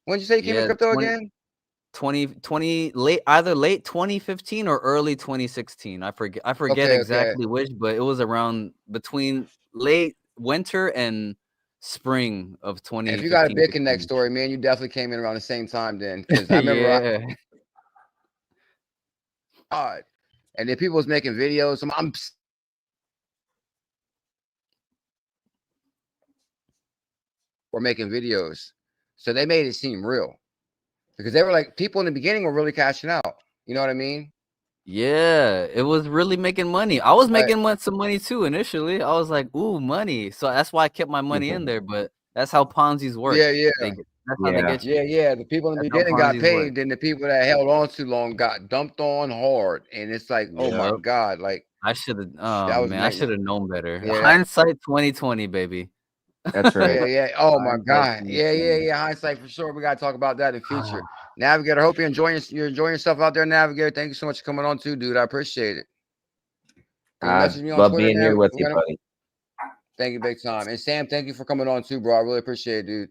When did you say you came in crypto again? 2020 either late 2015 or early 2016. I forget exactly which, but it was around between late winter and spring of 2015. If you got a BitConnect story, man, you definitely came in around the same time then. Because I remember and then people was making videos. Were making videos. So they made it seem real. Because they were like, people in the beginning were really cashing out. You know what I mean? Yeah, it was really making money. I was making some money too initially. I was like, ooh, money. So that's why I kept my money in there. But that's how Ponzi's work. Yeah. That's how they get you. Yeah. The people in the beginning got paid, and the people that held on too long got dumped on hard. And it's like, oh my God. Like I should have I should have known better. Yeah. Hindsight 2020, baby. That's right. Yeah. Oh my God. Yeah. Hindsight for sure. We gotta talk about that in the future. Navigator, hope you're enjoying yourself out there, Navigator. Thank you so much for coming on too, dude. I appreciate it. I love being here with you, buddy. Thank you, big time. And Sam, thank you for coming on too, bro. I really appreciate it, dude.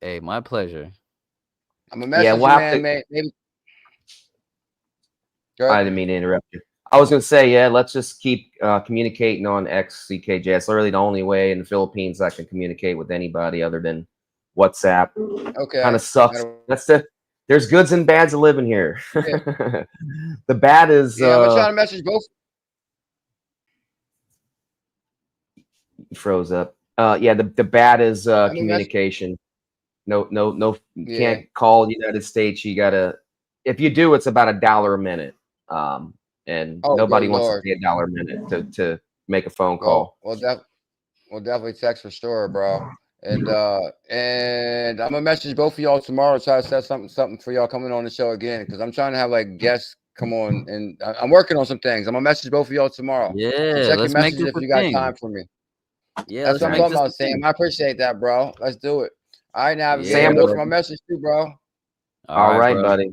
Hey, my pleasure. I'm a message man. Maybe. I didn't mean to interrupt you. I was gonna say, let's just keep communicating on XCKJ. It's literally the only way in the Philippines I can communicate with anybody other than WhatsApp. Okay. Kind of sucks. There's goods and bads of living here. The bad is I'm gonna try to message both. Froze up. The bad is communication. No, you can't call the United States. You gotta, if you do, it's about $1 a minute. And nobody wants to pay $1 a minute to make a phone call. Well, definitely text for sure, bro. And I'm gonna message both of y'all tomorrow. Try to set something for y'all coming on the show again, because I'm trying to have like guests come on, and I'm working on some things. I'm gonna message both of y'all tomorrow. Yeah, so check your messages if you got time for me. Yeah, that's what I'm talking about, Sam. I appreciate that, bro. Let's do it. All right, now, Sam, look for my message too, bro. All right, buddy.